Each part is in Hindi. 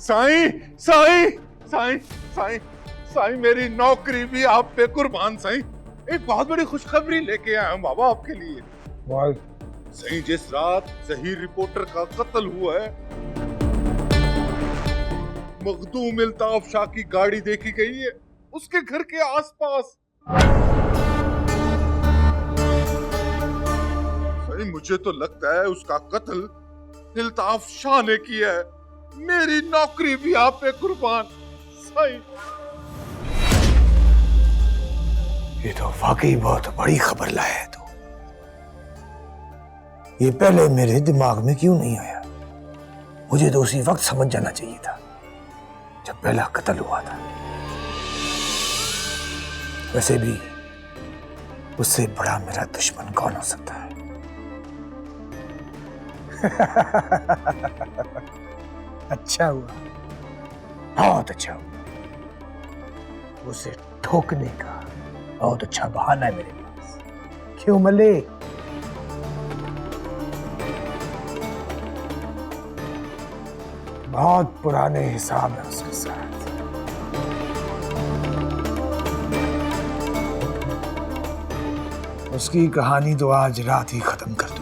साईं साईं साईं साईं साईं मेरी नौकरी भी आप पे कुर्बान साईं। एक बहुत बड़ी खुशखबरी लेके आया हूं बाबा आपके लिए। बोल। साईं जिस रात ज़हीर रिपोर्टर का कत्ल हुआ है, मखदूम इल्ताफ शाह की गाड़ी देखी गई है उसके घर के आसपास। साईं मुझे तो लगता है उसका कत्ल इल्ताफ शाह ने किया है। मेरी नौकरी भी आप पे कुर्बान साईं। ये तो वाकई बहुत बड़ी खबर लाया है तू। ये पहले मेरे दिमाग में क्यों नहीं आया? मुझे तो उसी वक्त समझ जाना चाहिए था जब पहला कत्ल हुआ था। वैसे भी उससे बड़ा मेरा दुश्मन कौन हो सकता है? अच्छा हुआ, बहुत अच्छा हुआ। उसे ठोकने का बहुत अच्छा बहाना है मेरे पास। क्यों मलिक? बहुत पुराने हिसाब है उसके साथ। उसकी कहानी तो आज रात ही खत्म कर दूंगा।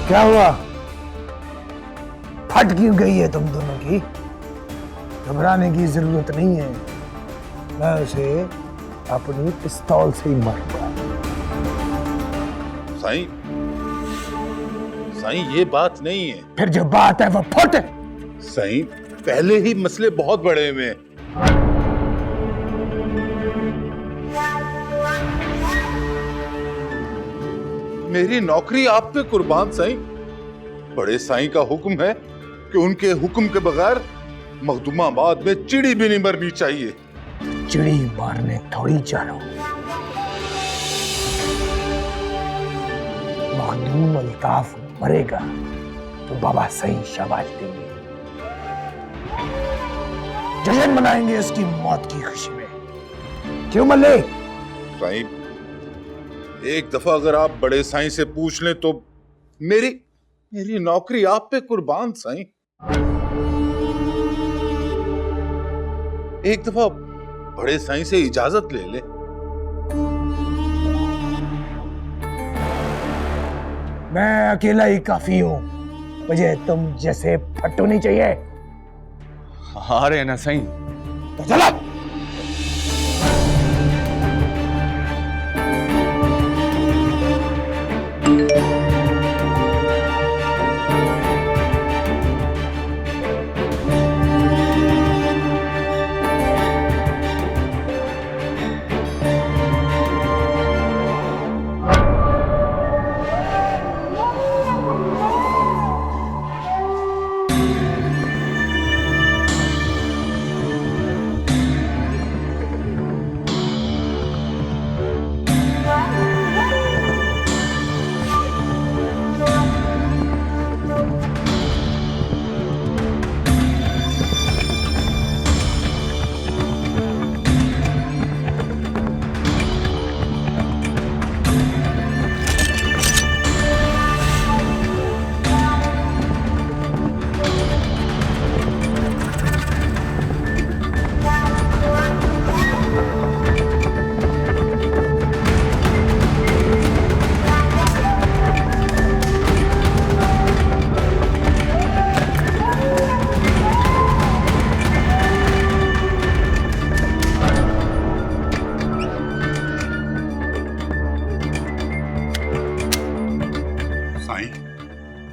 क्या हुआ? फट क्यों गई है तुम दोनों की? घबराने की जरूरत नहीं है। मैं उसे अपनी पिस्तौल से ही मारूंगा। साईं साईं ये बात नहीं है। फिर जो बात है वो फुट। साईं पहले ही मसले बहुत बड़े हुए हैं। मेरी नौकरी आप पे कुर्बान साईं। बड़े साईं का हुक्म है कि उनके हुक्म के बगैर मखदूमाबाद में चिड़ी भी नहीं मरनी चाहिए। चिड़ी मारने थोड़ी जानो। मखदूम अल्ताफ मरेगा तो बाबा सही शाबाश देंगे। जश्न मनाएंगे उसकी मौत की खुशी में। क्यों मल्ले? साईं एक दफा अगर आप बड़े साईं से पूछ लें तो मेरी नौकरी आप पे कुर्बान साईं। एक दफा बड़े साईं से इजाजत ले ले। मैं अकेला ही काफी हूं। मुझे तुम जैसे फट्टू नहीं चाहिए। आ रहे हैं ना साईं। तो चला।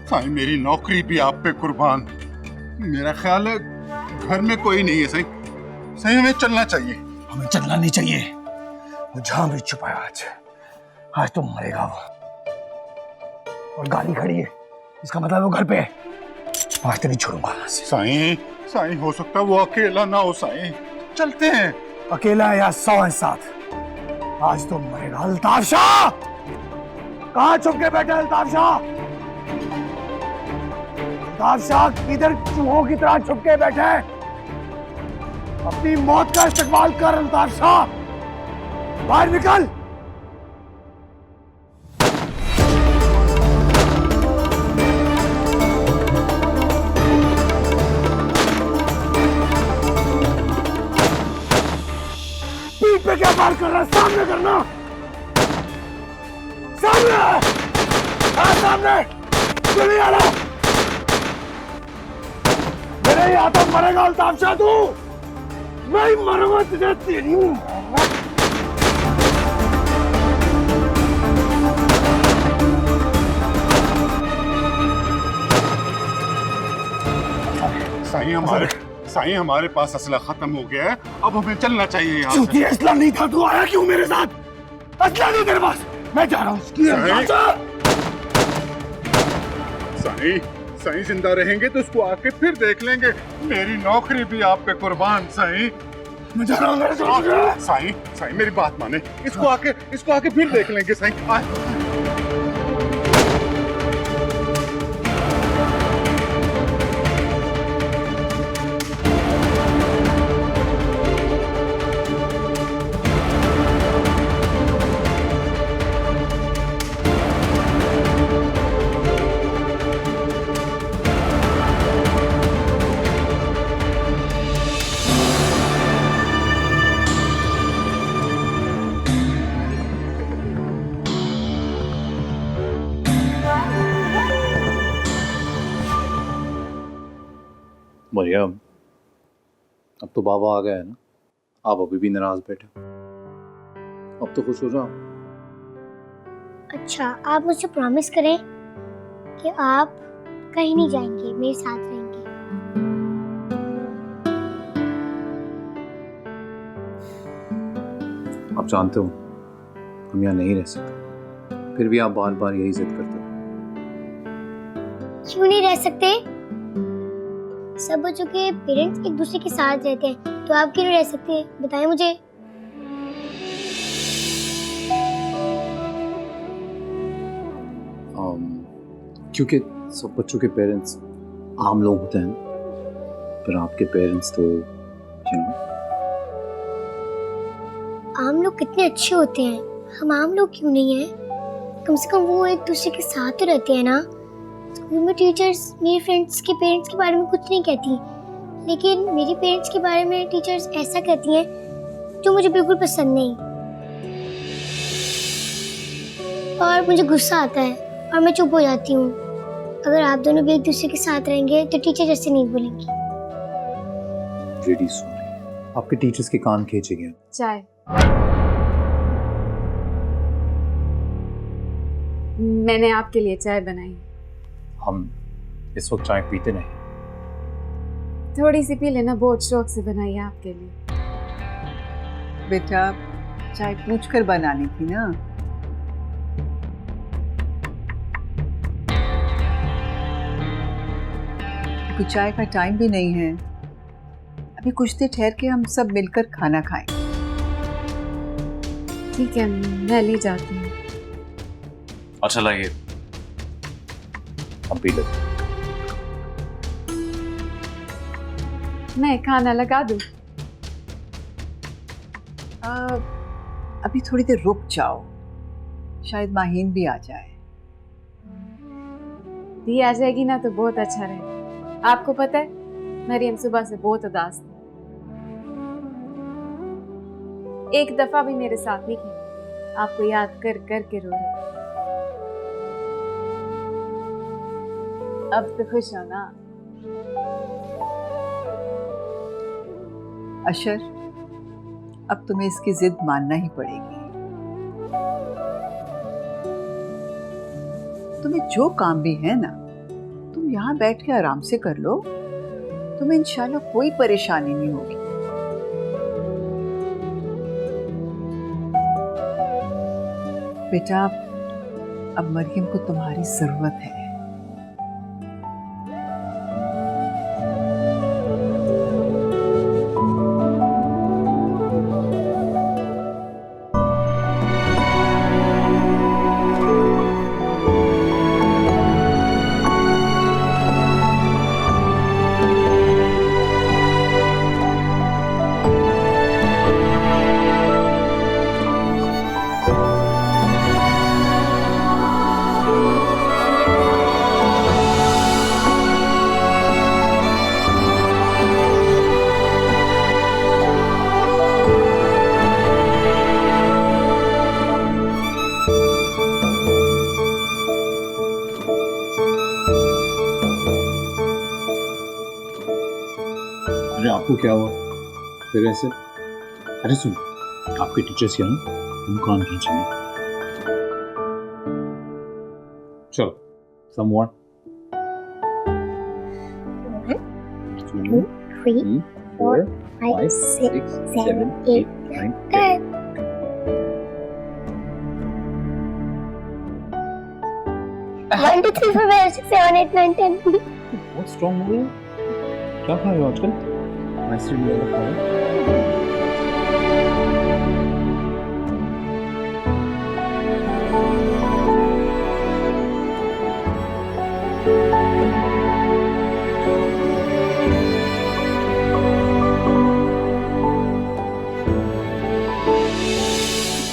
साईं मेरी नौकरी भी आप पे कुर्बान। मेरा ख्याल है घर में कोई नहीं है साईं। साईं हमें चलना चाहिए। हमें चलना नहीं चाहिए। वो जहां भी छुपा है आज तो मरेगा वो। और गाड़ी खड़ी है, इसका मतलब वो घर पे है। आज तो नहीं छोड़ूंगा। साईं हो सकता है वो अकेला ना हो साईं। चलते हैं। अकेला या 100 है साथ। आज तो मरेगा। अल्ताफ शाह कहाँ छुप के बैठे? अल्ताफ शाह बादशाह इधर चूहों की तरह छुप के बैठे हैं। अपनी मौत का इस्तेमाल कर अल्ताफ शाह, बाहर निकल। पीठ पे क्या मार कर रहा है? सामने करना, सामने, हाँ सामने, चली आ रहा। मेरे यहाँ तो मरेगा अल्ताफ शाह तू, मैं ही मरूंगा तुझे तेरी। साईं हमारे पास असला खत्म हो गया है, अब हमें चलना चाहिए यहाँ से। असला नहीं था, तू आया क्यों मेरे साथ? असला नहीं तेरे पास, मैं जा रहा हूँ। साईं जिंदा रहेंगे तो उसको आके फिर देख लेंगे। मेरी नौकरी भी आप पे कुर्बान साईं। मैं जा रहा हूँ। साईं मेरी बात माने, इसको आके फिर देख लेंगे साईं। मरियम, अब तो बाबा आ गया है ना, आप अभी भी नाराज बैठे। अब तो खुश हो जाओ। अच्छा, आप मुझे प्रॉमिस करें कि आप कहीं नहीं जाएंगे, मेरे साथ रहेंगे। आप जानते हो हम यहाँ नहीं रह सकते, फिर भी आप बार बार यही जिद करते हो। क्यों नहीं रह सकते? सब बच्चों के पेरेंट्स एक दूसरे के साथ रहते हैं, तो आप क्यों नहीं रह सकते? बताएं मुझे। क्योंकि सब बच्चों के पेरेंट्स आम लोग होते हैं, पर आपके पेरेंट्स तो आम लोग कितने अच्छे होते हैं, हम आम लोग क्यों नहीं हैं? कम से कम वो एक दूसरे के साथ तो रहते हैं ना। स्कूल में टीचर्स मेरे फ्रेंड्स के पेरेंट्स के बारे में कुछ नहीं कहती, लेकिन मेरे पेरेंट्स के बारे में टीचर्स ऐसा कहती हैं जो मुझे बिल्कुल पसंद नहीं, और मुझे गुस्सा आता है और मैं चुप हो जाती हूँ। अगर आप दोनों भी एक दूसरे के साथ रहेंगे तो टीचर जैसे नहीं बोलेंगी। रियली सॉरी, आपके टीचर्स के कान खींचे गए। चाय। मैंने आपके लिए चाय बनाई। हम इस वक्त चाय पीते नहीं। थोड़ी सी पी लेना, बहुत शौक से बनाई है आपके लिए। बेटा, चाय पूछ कर बनानी थी ना। कुछ चाय का टाइम भी नहीं है, अभी कुछ देर ठहर के हम सब मिलकर खाना खाएं। ठीक है, मैं ले जाती हूँ। अच्छा लाइए, हम पी लेते। मैं खाना लगा दूँ? अभी थोड़ी देर रुक जाओ, शायद माहीन भी आ जाए। दी आ जाएगी ना तो बहुत अच्छा रहेगा। आपको पता है मरियम सुबह से बहुत उदास थी, एक दफा भी मेरे साथ नहीं की, आपको याद कर कर के रो रही। अब तो खुश हो ना? अशर, अब तुम्हें इसकी जिद मानना ही पड़ेगी। तुम्हें जो काम भी है ना, तुम यहाँ बैठ के आराम से कर लो, तुम्हें इंशाल्लाह कोई परेशानी नहीं होगी। बेटा, अब मरियम को तुम्हारी जरूरत है। अरे आपको क्या हुआ फिर ऐसे? अरे सुन, आपके टीचर्स क्या ना हम कान खींचेंगे। चलो someone 2, 3, 4, 5, 6, 7, 8, 9, 10. One, two, three, four, five, six, seven, eight, nine, 10. बहुत स्ट्रॉन्ग हो गए। क्या खा रहे हो आजकल? आइसक्रीम वगैरह खा रहे हो?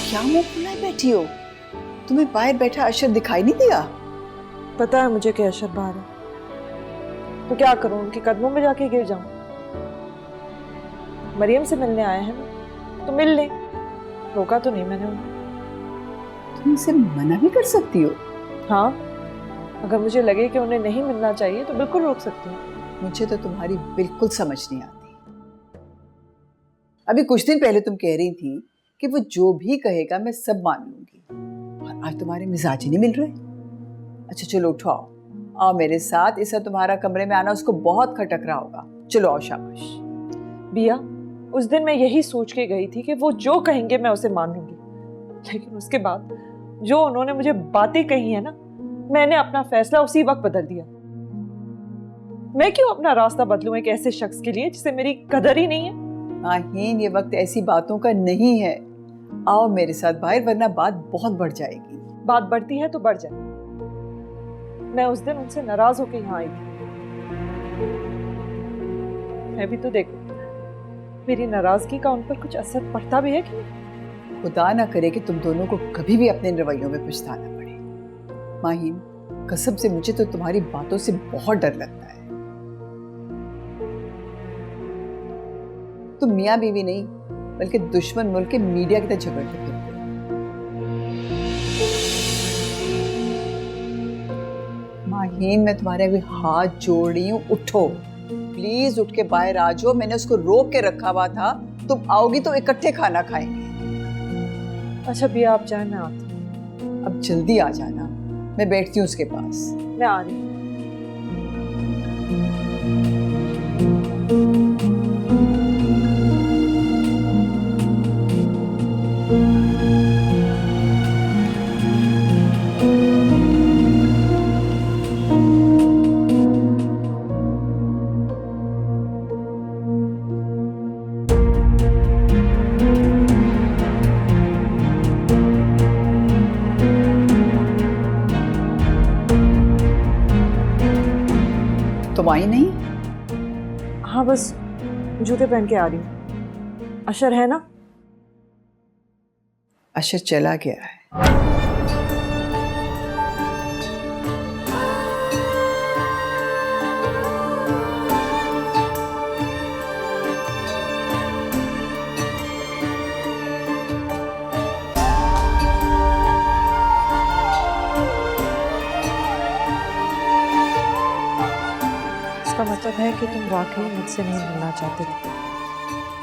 क्या मुंह फुलाए बैठी हो? तुम्हें बाहर बैठा अशर दिखाई नहीं दिया? पता है मुझे कि अशर बाहर है, तो क्या करूं, उनके कदमों में जाके गिर जाऊं? मरियम से मिलने आए हैं ना, तो मिल ले। रोका तो नहीं मैंने उन्हें। तुम उसे मना भी कर सकती हो। हाँ, अगर मुझे लगे कि उन्हें नहीं मिलना चाहिए तो बिल्कुल रोक सकती हूँ। मुझे तो तुम्हारी बिल्कुल समझ नहीं आती। अभी कुछ दिन पहले तुम कह रही थी कि वो जो भी कहेगा मैं सब मान लूंगी, और आज तुम्हारे मिजाज ही नहीं मिल रहे। अच्छा चलो उठो, आओ मेरे साथ। इस तुम्हारा कमरे में आना उसको बहुत खटक रहा होगा। चलो आओ, शाबाश। बिया, उस दिन मैं यही सोच के गई थी कि वो जो कहेंगे मैं उसे मान लूंगी, लेकिन उसके बाद जो उन्होंने मुझे बातें कही है ना, मैंने अपना फैसला उसी वक्त बदल दिया। मैं क्यों अपना रास्ता बदलूं एक ऐसे शख्स के लिए जिसे मेरी कदर ही नहीं है? माहीन, ये वक्त ऐसी बातों का नहीं है। आओ मेरे साथ बाहर, वरना बात बहुत बढ़ जाएगी। बात बढ़ती है तो बढ़ जाए। मैं उस दिन उनसे नाराज होकर यहाँ आई थी। मैं भी तो देखो, मेरी नाराजगी का उन पर कुछ असर पड़ता भी है कि नहीं? खुदा ना करे कि तुम दोनों को कभी भी अपने रवैयों में पछताना पड़े। माहीन, कसम से मुझे तो तुम्हारी बातों से बहुत डर लगता है। तुम मियाँ बीवी नहीं, बल्कि दुश्मन मुल्क के मीडिया की तरह झगड़ते फिरते हो। माहीन, मैं तुम्हारे अभी हाथ जोड़ रही हूँ, उठो प्लीज, उठ के बाहर आ जाओ। मैंने उसको रोक के रखा हुआ था, तुम आओगी तो इकट्ठे खाना खाएंगे। अच्छा बिया, आप जाए, मैं आती हूँ। अब जल्दी आ जाना, मैं बैठती हूँ उसके पास। मैं आ रही हूँ। तुम आई नहीं? हाँ, बस जूते पहन के आ रही हूँ। अशर है ना? अशर चला गया है। इसका मतलब है कि तुम वाकई मुझसे नहीं मिलना चाहते थे।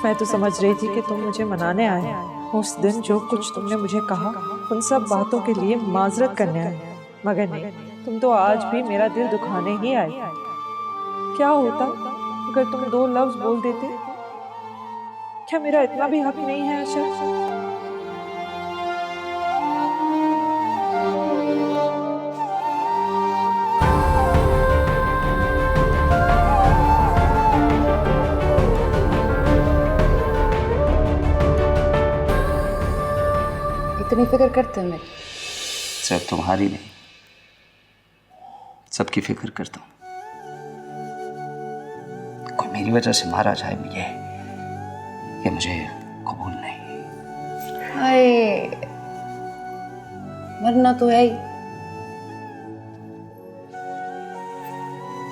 मैं तो समझ रही थी कि तुम मुझे मनाने आए। उस दिन जो कुछ तुमने मुझे कहा, उन सब बातों के लिए माजरत करने आए, मगर नहीं, तुम तो आज भी मेरा दिल दुखाने ही आए। क्या होता अगर तुम 2 लफ्ज बोल देते? क्या मेरा इतना भी हक नहीं है अशर? इतनी फिक्र करते हो मेरी? सिर्फ तुम्हारी नहीं, सबकी फिक्र करता हूँ। कोई मेरी वजह से मारा जाए, ये मुझे कबूल नहीं। हाय, मरना तो है ही।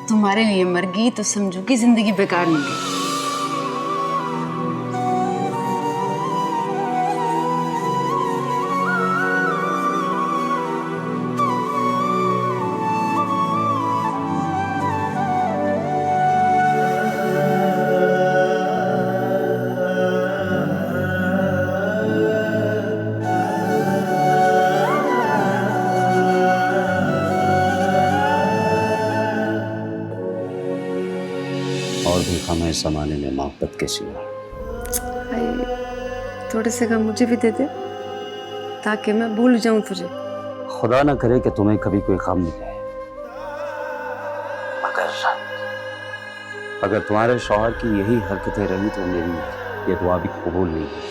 तुम्हारे लिए मर गई तो समझो कि जिंदगी बेकार नहीं गई। और भी कम है ज़माने में मोहब्बत के सिवा। भाई थोड़े से गम मुझे भी दे दे ताकि मैं भूल जाऊं तुझे। खुदा ना करे कि तुम्हें कभी कोई गम मिले, अगर तुम्हारे शौहर की यही हरकतें रही तो मेरी ये दुआ भी कबूल नहीं होगी।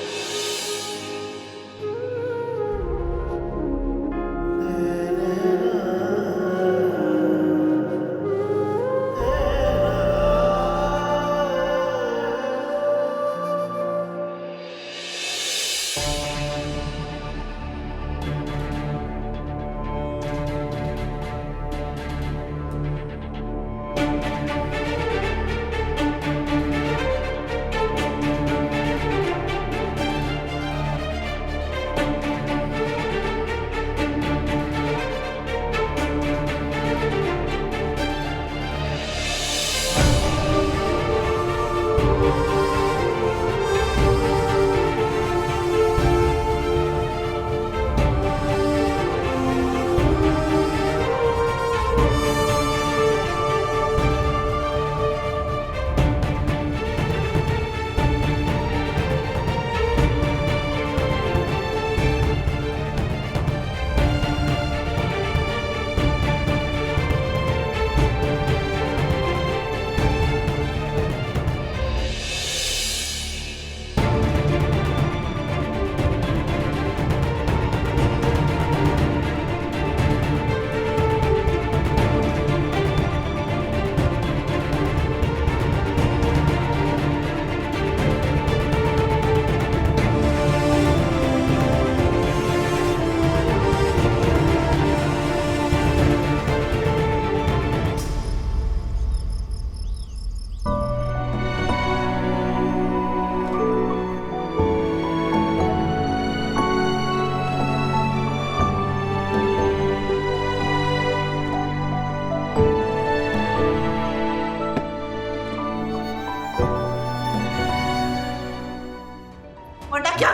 वरना क्या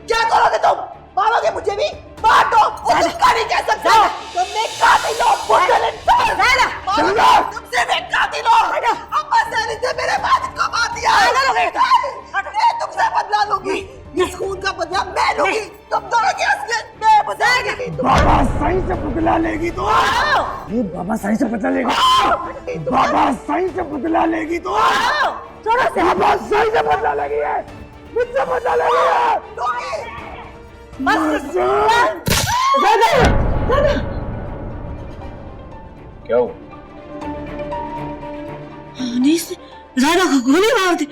क्या करोगे तुम? मारोगे मुझे भी? मार दो, उसका नहीं कह सकता। तुम एक कातिल हो, बुज़दिल इंसान। तुम सिर्फ एक कातिल हो। अम्मा सैनी से मेरे वालिद को मार दिया। मैं तुमसे बदला लूंगी। इस खून का बदला मैं लूंगी। तुम दोनों की असलियत मैं बताऊंगी। बाबा सही से बदला लेगी तो ये बाबा सही से बदला लेगी। बाबा सही से बदला लेगी तो बाबा सही से बदला लेगी है। मुझसे बदला लेगी है। क्या हुआ? ज़ायदा को गोली मार दी।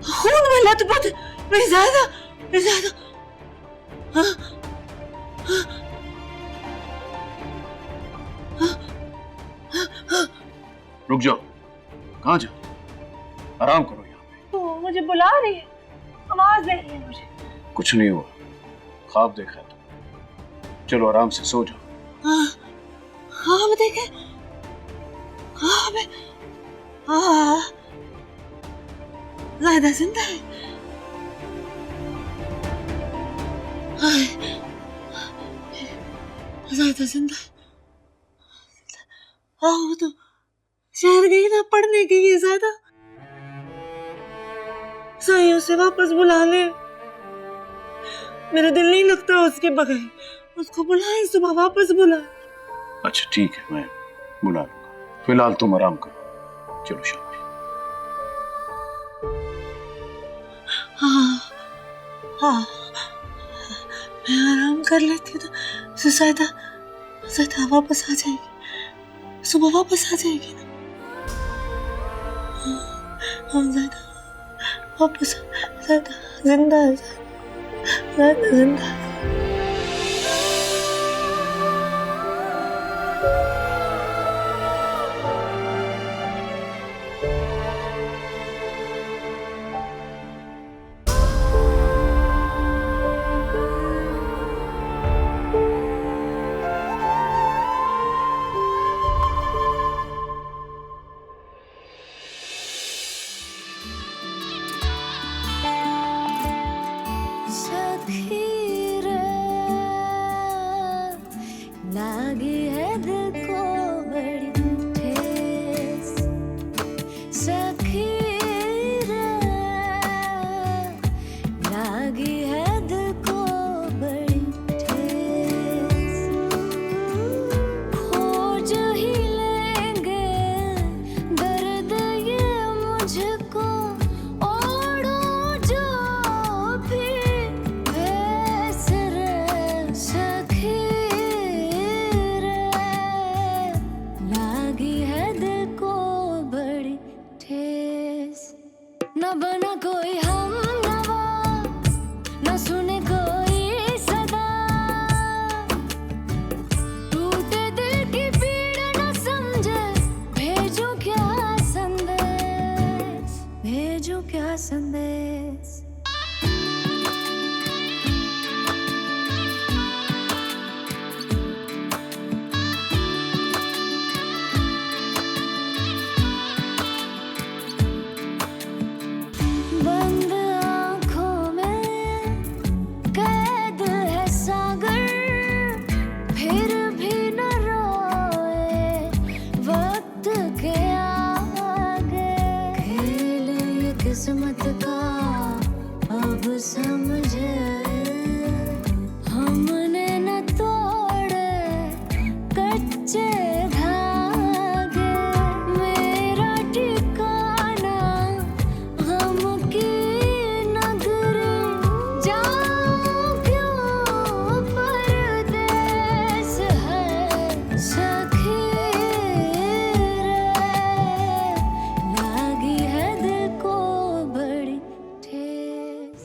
खून में लथपथ मेरी ज़ायदा। रुक जाओ, कहाँ जा? आराम करो यहाँ पे। वो मुझे बुला रही है, आवाज दे रही है मुझे। कुछ नहीं हुआ, ख्वाब देखा है तो। चलो आराम से सो जाओ। ख्वाब देखे? ख्वाब है? ज़ायदा जिंदा है। ज़ायदा जिंदा है। वो तो शहर गई ना पढ़ने के लिए। ज़ायदा साइयों से वापस बुला ले। मेरा दिल नहीं लगता उसके बगैर। उसको बुलाए, सुबह वापस बुला। अच्छा ठीक है, मैं बुला लूंगा। फिलहाल तुम आराम करो। चलो शाबाश। हाँ, मैं आराम कर लेती हूँ तो ज़ायदा वापस आ जाएगी। सुबह वापस आ जाएगी ना। हाँ ज़ायदा वापस। ज़ायदा जिंदा है। ज़ायदा जिंदा है। सभी बना कोई हमनवा, न सुने कोई सदा, टूटे दिल की पीड़ न समझे, भेजूं क्या संदेश, भेजूं क्या संदेश। बंद आँखों में कैद है सागर, फिर भी न रोए वक्त के आगे, खेल ये किस्मत का अब समझे, हमने न तोड़े कच्चे धागे, मेरा ठिकाना हम की नगरी, जाऊं क्यों परदेस है सखी रे, लागी है दिल को बड़ी ठेस।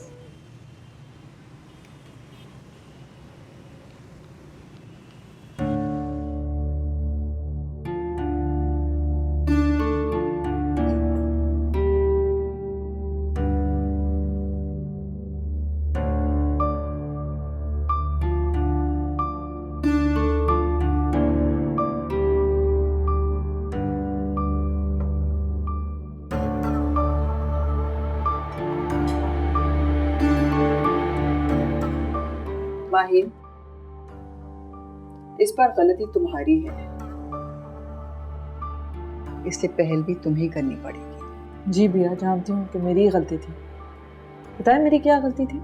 माहिन, इस बार गलती तुम्हारी है, इसलिए पहल भी तुम्हें करनी पड़ेगी। जी भैया, जानती हूँ कि मेरी ही गलती थी। बताएं मेरी क्या गलती थी?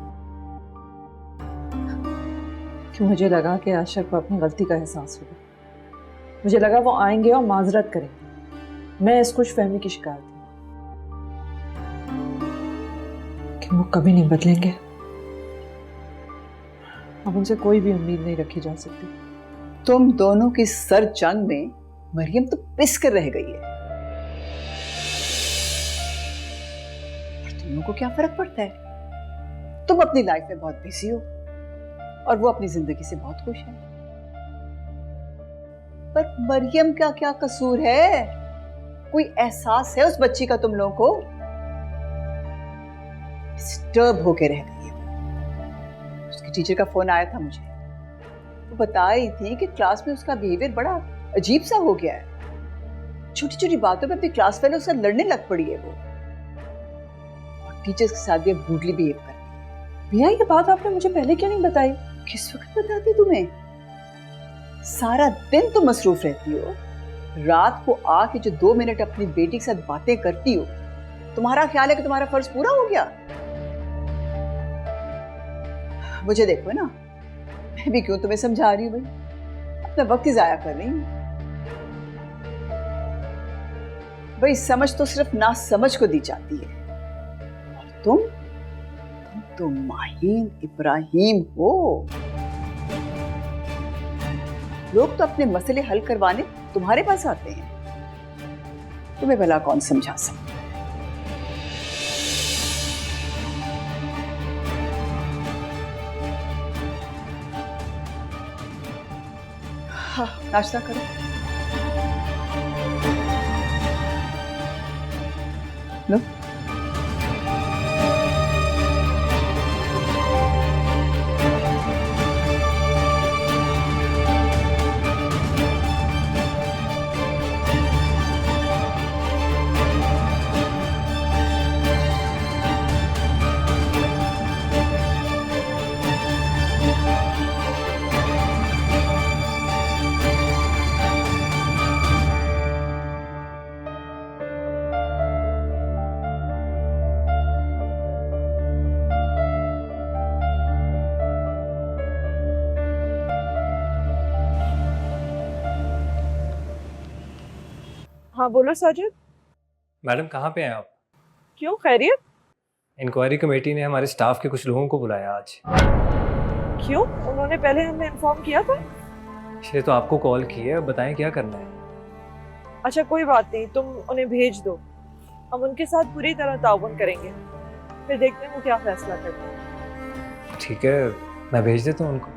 कि मुझे लगा कि आशिक को अपनी गलती का एहसास होगा। मुझे लगा वो आएंगे और माजरत करेंगे। मैं इस खुशफहमी की शिकार थी कि वो कभी नहीं बदलेंगे। अब उनसे कोई भी उम्मीद नहीं रखी जा सकती। तुम दोनों की सर जंग में मरियम तो पिस कर रह गई है, और तुम लोगों को क्या फर्क पड़ता है? तुम अपनी लाइफ में बहुत बिजी हो और वो अपनी जिंदगी से बहुत खुश है। पर मरियम का क्या कसूर है? कोई एहसास है उस बच्ची का तुम लोगों को? डिस्टर्ब होके रह गई है। उसके टीचर का फोन आया था मुझे, वो बता रही थी कि क्लास में उसका बिहेवियर बड़ा अजीब सा हो गया है। छोटी छोटी बातों पे अपनी क्लास फेलो से लड़ने लग पड़ी है वो, और टीचर्स के साथ भी ब्रूटली बिहेव करती है। भैया, ये बात आपने मुझे पहले क्यों नहीं बताई? किस वक्त बताती तुम्हें? सारा दिन तुम मसरूफ रहती हो, रात को आके जो 2 मिनट अपनी बेटी के साथ बातें करती हो, तुम्हारा ख्याल है कि तुम्हारा फर्ज पूरा हो गया? मुझे देखो ना, मैं भी क्यों तुम्हें समझा रही हूँ भाई, अपना वक्त ही जाया कर रही हूँ। भाई समझ तो सिर्फ ना समझ को दी जाती है, और तुम तो माहीन इब्राहिम हो। लोग तो अपने मसले हल करवाने तुम्हारे पास आते हैं, तुम्हें भला कौन समझा सकता? हाँ, नाश्ता करो। लो। हाँ बोलो साजिद। मैडम कहाँ पे हैं आप? क्यों, खैरियत? इंक्वायरी कमेटी ने हमारे स्टाफ के कुछ लोगों को बुलाया आज। क्यों, उन्होंने पहले हमें इन्फॉर्म किया था? इसलिए तो आपको कॉल की है, बताएं क्या करना है। अच्छा कोई बात नहीं, तुम उन्हें भेज दो, हम उनके साथ पूरी तरह ताउन करेंगे, फिर देखते हैं वो क्या फैसला करते हैं। ठीक है, मैं भेज देता हूँ उनको।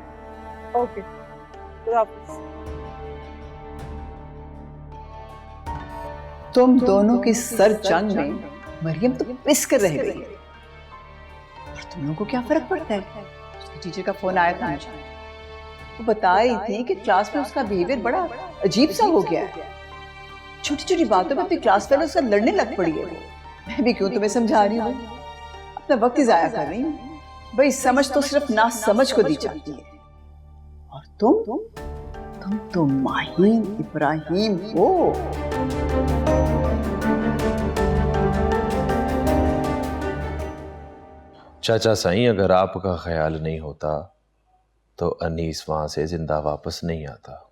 ओके, खुदा हाफिज। तुम दोनों की सर जंग में मरियम तो पिस कर रह गई, और तुम लोगों को क्या फर्क पड़ता है? उसकी टीचर का फोन आया था मुझे, वो बता रही थी कि क्लास में उसका बिहेवियर बड़ा अजीब सा हो गया है। छोटी छोटी बातों पे अपनी क्लास फेलो से लड़ने लग पड़ी है। मैं भी क्यों तुम्हें समझा रही हूँ, अपना वक्त ही जाया कर रही हूँ। भाई समझ तो सिर्फ ना समझ को दी जाती है, और तुम तो माहीन इब्राहिम हो। चाचा साईं, अगर आपका ख्याल नहीं होता तो अनीस वहां से जिंदा वापस नहीं आता।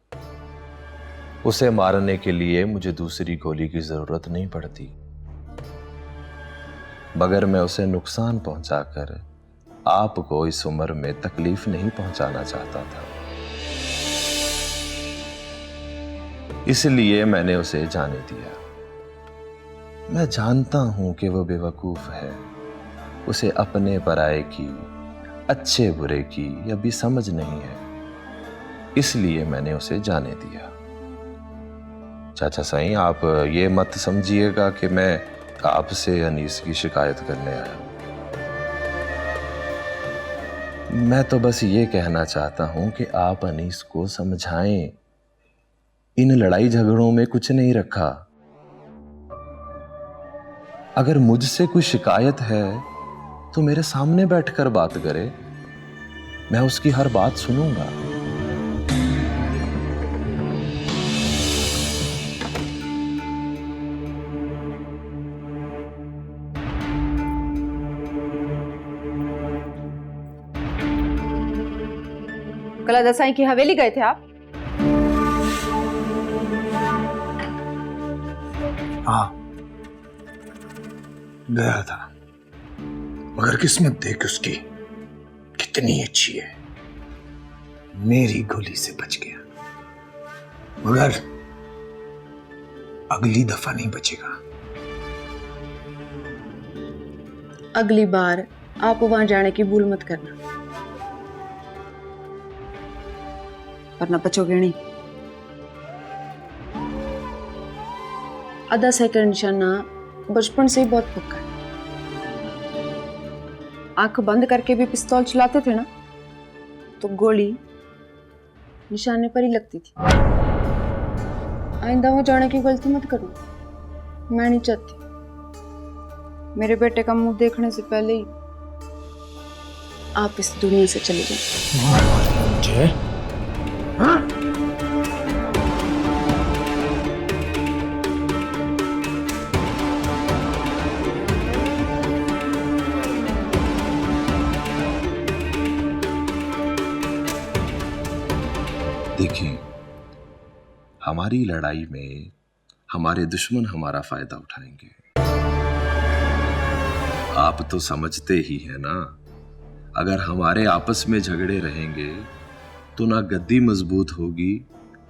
उसे मारने के लिए मुझे दूसरी गोली की जरूरत नहीं पड़ती, मगर मैं उसे नुकसान पहुंचाकर आपको इस उम्र में तकलीफ नहीं पहुंचाना चाहता था। इसलिए मैंने उसे जाने दिया। मैं जानता हूं कि वह बेवकूफ है, उसे अपने पराये की, अच्छे बुरे की अभी समझ नहीं है, इसलिए मैंने उसे जाने दिया। चाचा साईं, आप ये मत समझिएगा कि मैं आपसे अनीस की शिकायत करने आया हूं। मैं तो बस ये कहना चाहता हूं कि आप अनीस को समझाएं, इन लड़ाई झगड़ों में कुछ नहीं रखा। अगर मुझसे कोई शिकायत है तो मेरे सामने बैठकर बात करे, मैं उसकी हर बात सुनूंगा। कल दसाई की हवेली गए थे आप? हाँ, गया था, मगर किस्मत देख उसकी कितनी अच्छी है, मेरी गोली से बच गया। मगर अगली दफा नहीं बचेगा। अगली बार आप वहां जाने की भूल मत करना, वरना बचोगे नहीं। आधा सेकंड निशाना बचपन से ही बहुत पक्का है। आंख बंद करके भी पिस्तौल चलाते थे ना, तो गोली निशाने पर ही लगती थी। आइंदा वो जाने की गलती मत करो, मैं नहीं चाहती। मेरे बेटे का मुंह देखने से पहले ही आप इस दुनिया से चले जाए। देखिए, हमारी लड़ाई में हमारे दुश्मन हमारा फायदा उठाएंगे। आप तो समझते ही हैं ना, अगर हमारे आपस में झगड़े रहेंगे तो ना गद्दी मजबूत होगी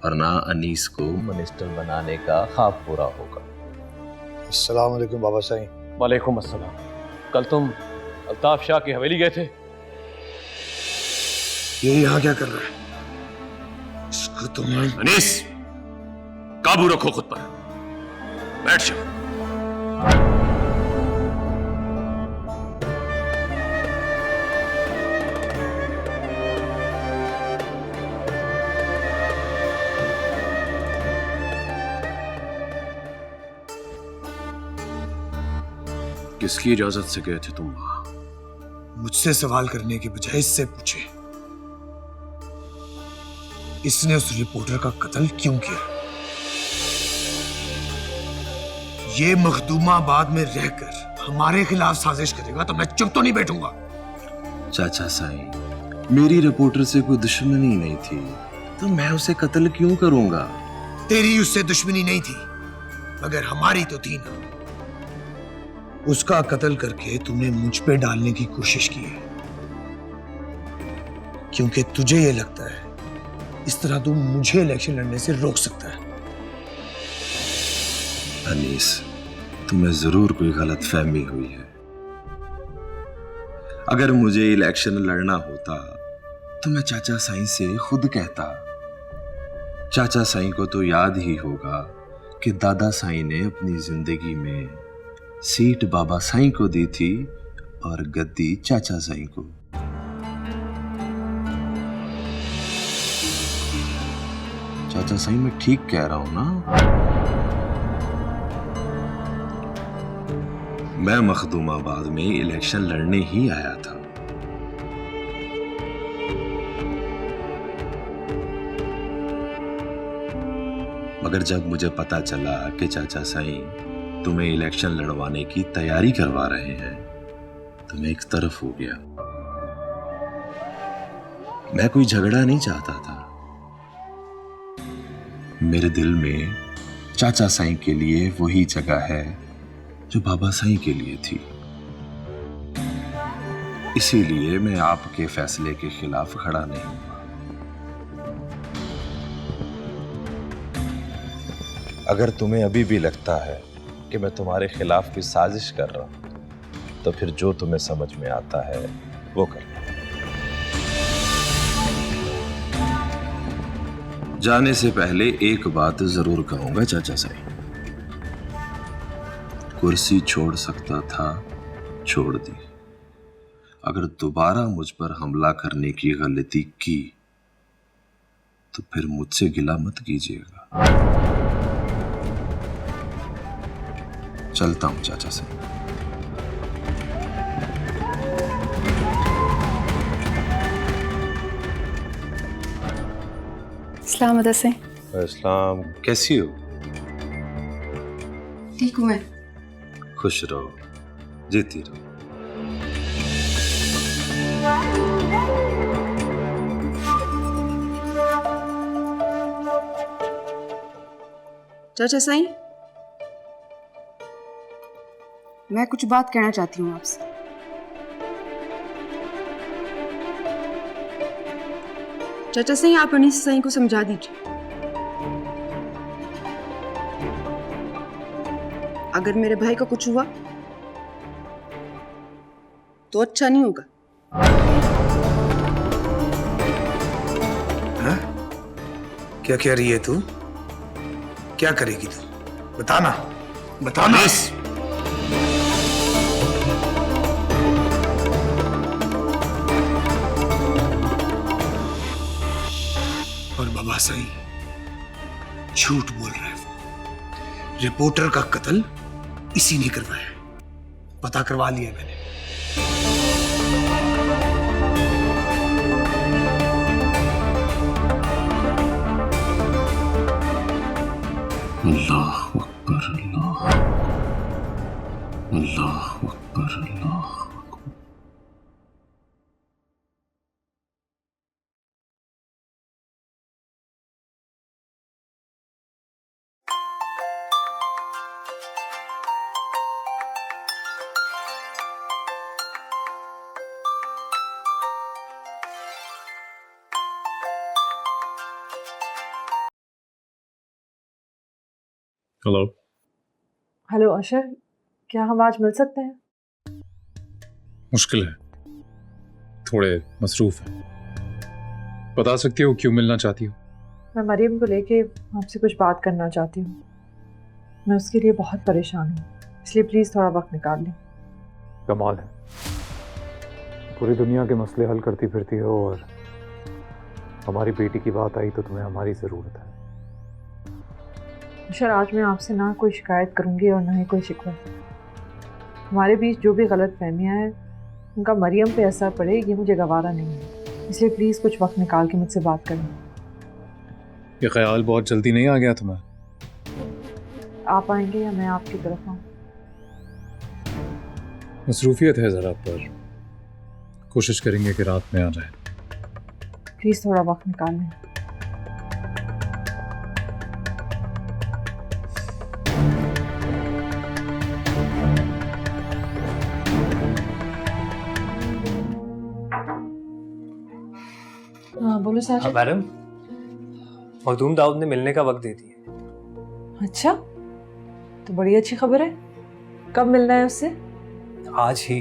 और ना अनीस को मिनिस्टर बनाने का ख्वाब पूरा होगा। अस्सलाम वालेकुम बाबा साईं। वालेकुम अस्सलाम। कल तुम अल्ताफ शाह की हवेली गए थे? ये यहाँ क्या कर रहा है? इसको तुम अनीस, काबू रखो खुद पर, बैठ जाओ। किसकी इजाजत से गए थे तुम वहां? मुझसे सवाल करने के बजाय इससे पूछे, इसने उस रिपोर्टर का कत्ल क्यों किया? ये मखदूमाबाद में रहकर हमारे खिलाफ साजिश करेगा तो मैं चुप तो नहीं बैठूंगा। चाचा साईं, मेरी रिपोर्टर से कोई दुश्मनी नहीं थी, तो मैं उसे कत्ल क्यों करूंगा? तेरी उससे दुश्मनी नहीं थी, मगर हमारी तो थी ना। उसका कत्ल करके तूने मुझ पे डालने की कोशिश की है, क्योंकि तुझे ये लगता है इस तरह तू मुझे इलेक्शन लड़ने से रोक सकता है। अनीस, तुम्हें जरूर कोई गलत फहमी हुई है। अगर मुझे इलेक्शन लड़ना होता तो मैं चाचा साईं से खुद कहता। चाचा साईं को तो याद ही होगा कि दादा साईं ने अपनी जिंदगी में सीट बाबा साईं को दी थी और गद्दी चाचा साईं को। चाचा साईं मैं ठीक कह रहा हूं ना? मैं मखदूमाबाद में इलेक्शन लड़ने ही आया था। मगर जब मुझे पता चला कि चाचा साईं तुम्हें इलेक्शन लड़वाने की तैयारी करवा रहे हैं तो मैं एक तरफ हो गया। मैं कोई झगड़ा नहीं चाहता था। मेरे दिल में चाचा साईं के लिए वही जगह है जो बाबा साईं के लिए थी। इसीलिए मैं आपके फैसले के खिलाफ खड़ा नहीं हुआ। अगर तुम्हें अभी भी लगता है कि मैं तुम्हारे खिलाफ कोई साजिश कर रहा हूं तो फिर जो तुम्हें समझ में आता है वो कर लो। जाने से पहले एक बात जरूर कहूंगा चाचा साईं, कुर्सी छोड़ सकता था, छोड़ दी। अगर दोबारा मुझ पर हमला करने की गलती की तो फिर मुझसे गिला मत कीजिएगा। चलता हूं चाचा साईं। सलाम अदा से। इस्लाम, कैसी हो? ठीक हूँ मैं। खुश रहो, जीती रहो। चाचा साईं, मैं कुछ बात कहना चाहती हूँ आपसे। चाचा साईं, आप अनीस साईं को समझा दीजिए। अगर मेरे भाई का कुछ हुआ तो अच्छा नहीं होगा। हाँ? क्या कह रही है तू? क्या करेगी तू? बताना, बताना। और बाबा साईं झूठ बोल रहे हैं। रिपोर्टर का कत्ल इसी ने करवाया, पता करवा लिया मैंने। अल्लाह अकबर, अल्लाह अकबर, अल्लाह। हेलो। हेलो अशर, क्या हम आज मिल सकते हैं? मुश्किल है, थोड़े मसरूफ है। बता सकती हो क्यों मिलना चाहती हो? मैं मरियम को लेके आपसे कुछ बात करना चाहती हूँ। मैं उसके लिए बहुत परेशान हूँ, इसलिए प्लीज़ थोड़ा वक्त निकाल लें। कमाल है, पूरी दुनिया के मसले हल करती फिरती हो और हमारी बेटी की बात आई तो तुम्हें हमारी ज़रूरत है। अशर, आज मैं आपसे ना कोई शिकायत करूँगी और ना ही कोई शिकवा। हमारे बीच जो भी गलत फहमियाँ हैं उनका मरियम पे असर पड़े, ये मुझे गवारा नहीं है। इसलिए प्लीज़ कुछ वक्त निकाल के मुझसे बात करें। ये ख्याल बहुत जल्दी नहीं आ गया तुम्हें? आप आएंगे या मैं आपकी तरफ आऊँ? मसरूफियत है ज़रा, पर कोशिश करेंगे कि रात में आ जाए। प्लीज़ थोड़ा वक्त निकाल लें। हाँ बोलो साजिद। मैडम, मखदूम दाऊद ने मिलने का वक्त दे दिया। अच्छा, तो बड़ी अच्छी खबर है। कब मिलना है उससे? आज ही।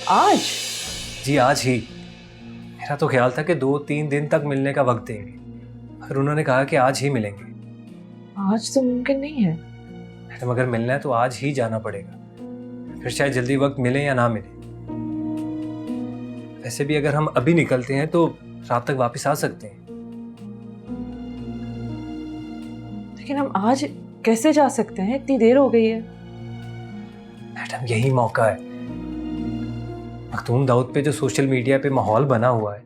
आज? जी आज ही। मेरा तो ख्याल था कि 2-3 दिन तक मिलने का वक्त देंगे, और उन्होंने कहा कि आज ही मिलेंगे। आज तो मुमकिन नहीं है। मैडम अगर मिलना है तो आज ही जाना पड़ेगा, फिर शायद जल्दी वक्त मिले या ना मिले। वैसे भी अगर हम अभी निकलते हैं तो रात तक वापस आ सकते हैं। लेकिन हम आज कैसे जा सकते हैं? इतनी देर हो गई है। मैडम यही मौका है। मखदूम दाऊद पे जो सोशल मीडिया पे माहौल बना हुआ है,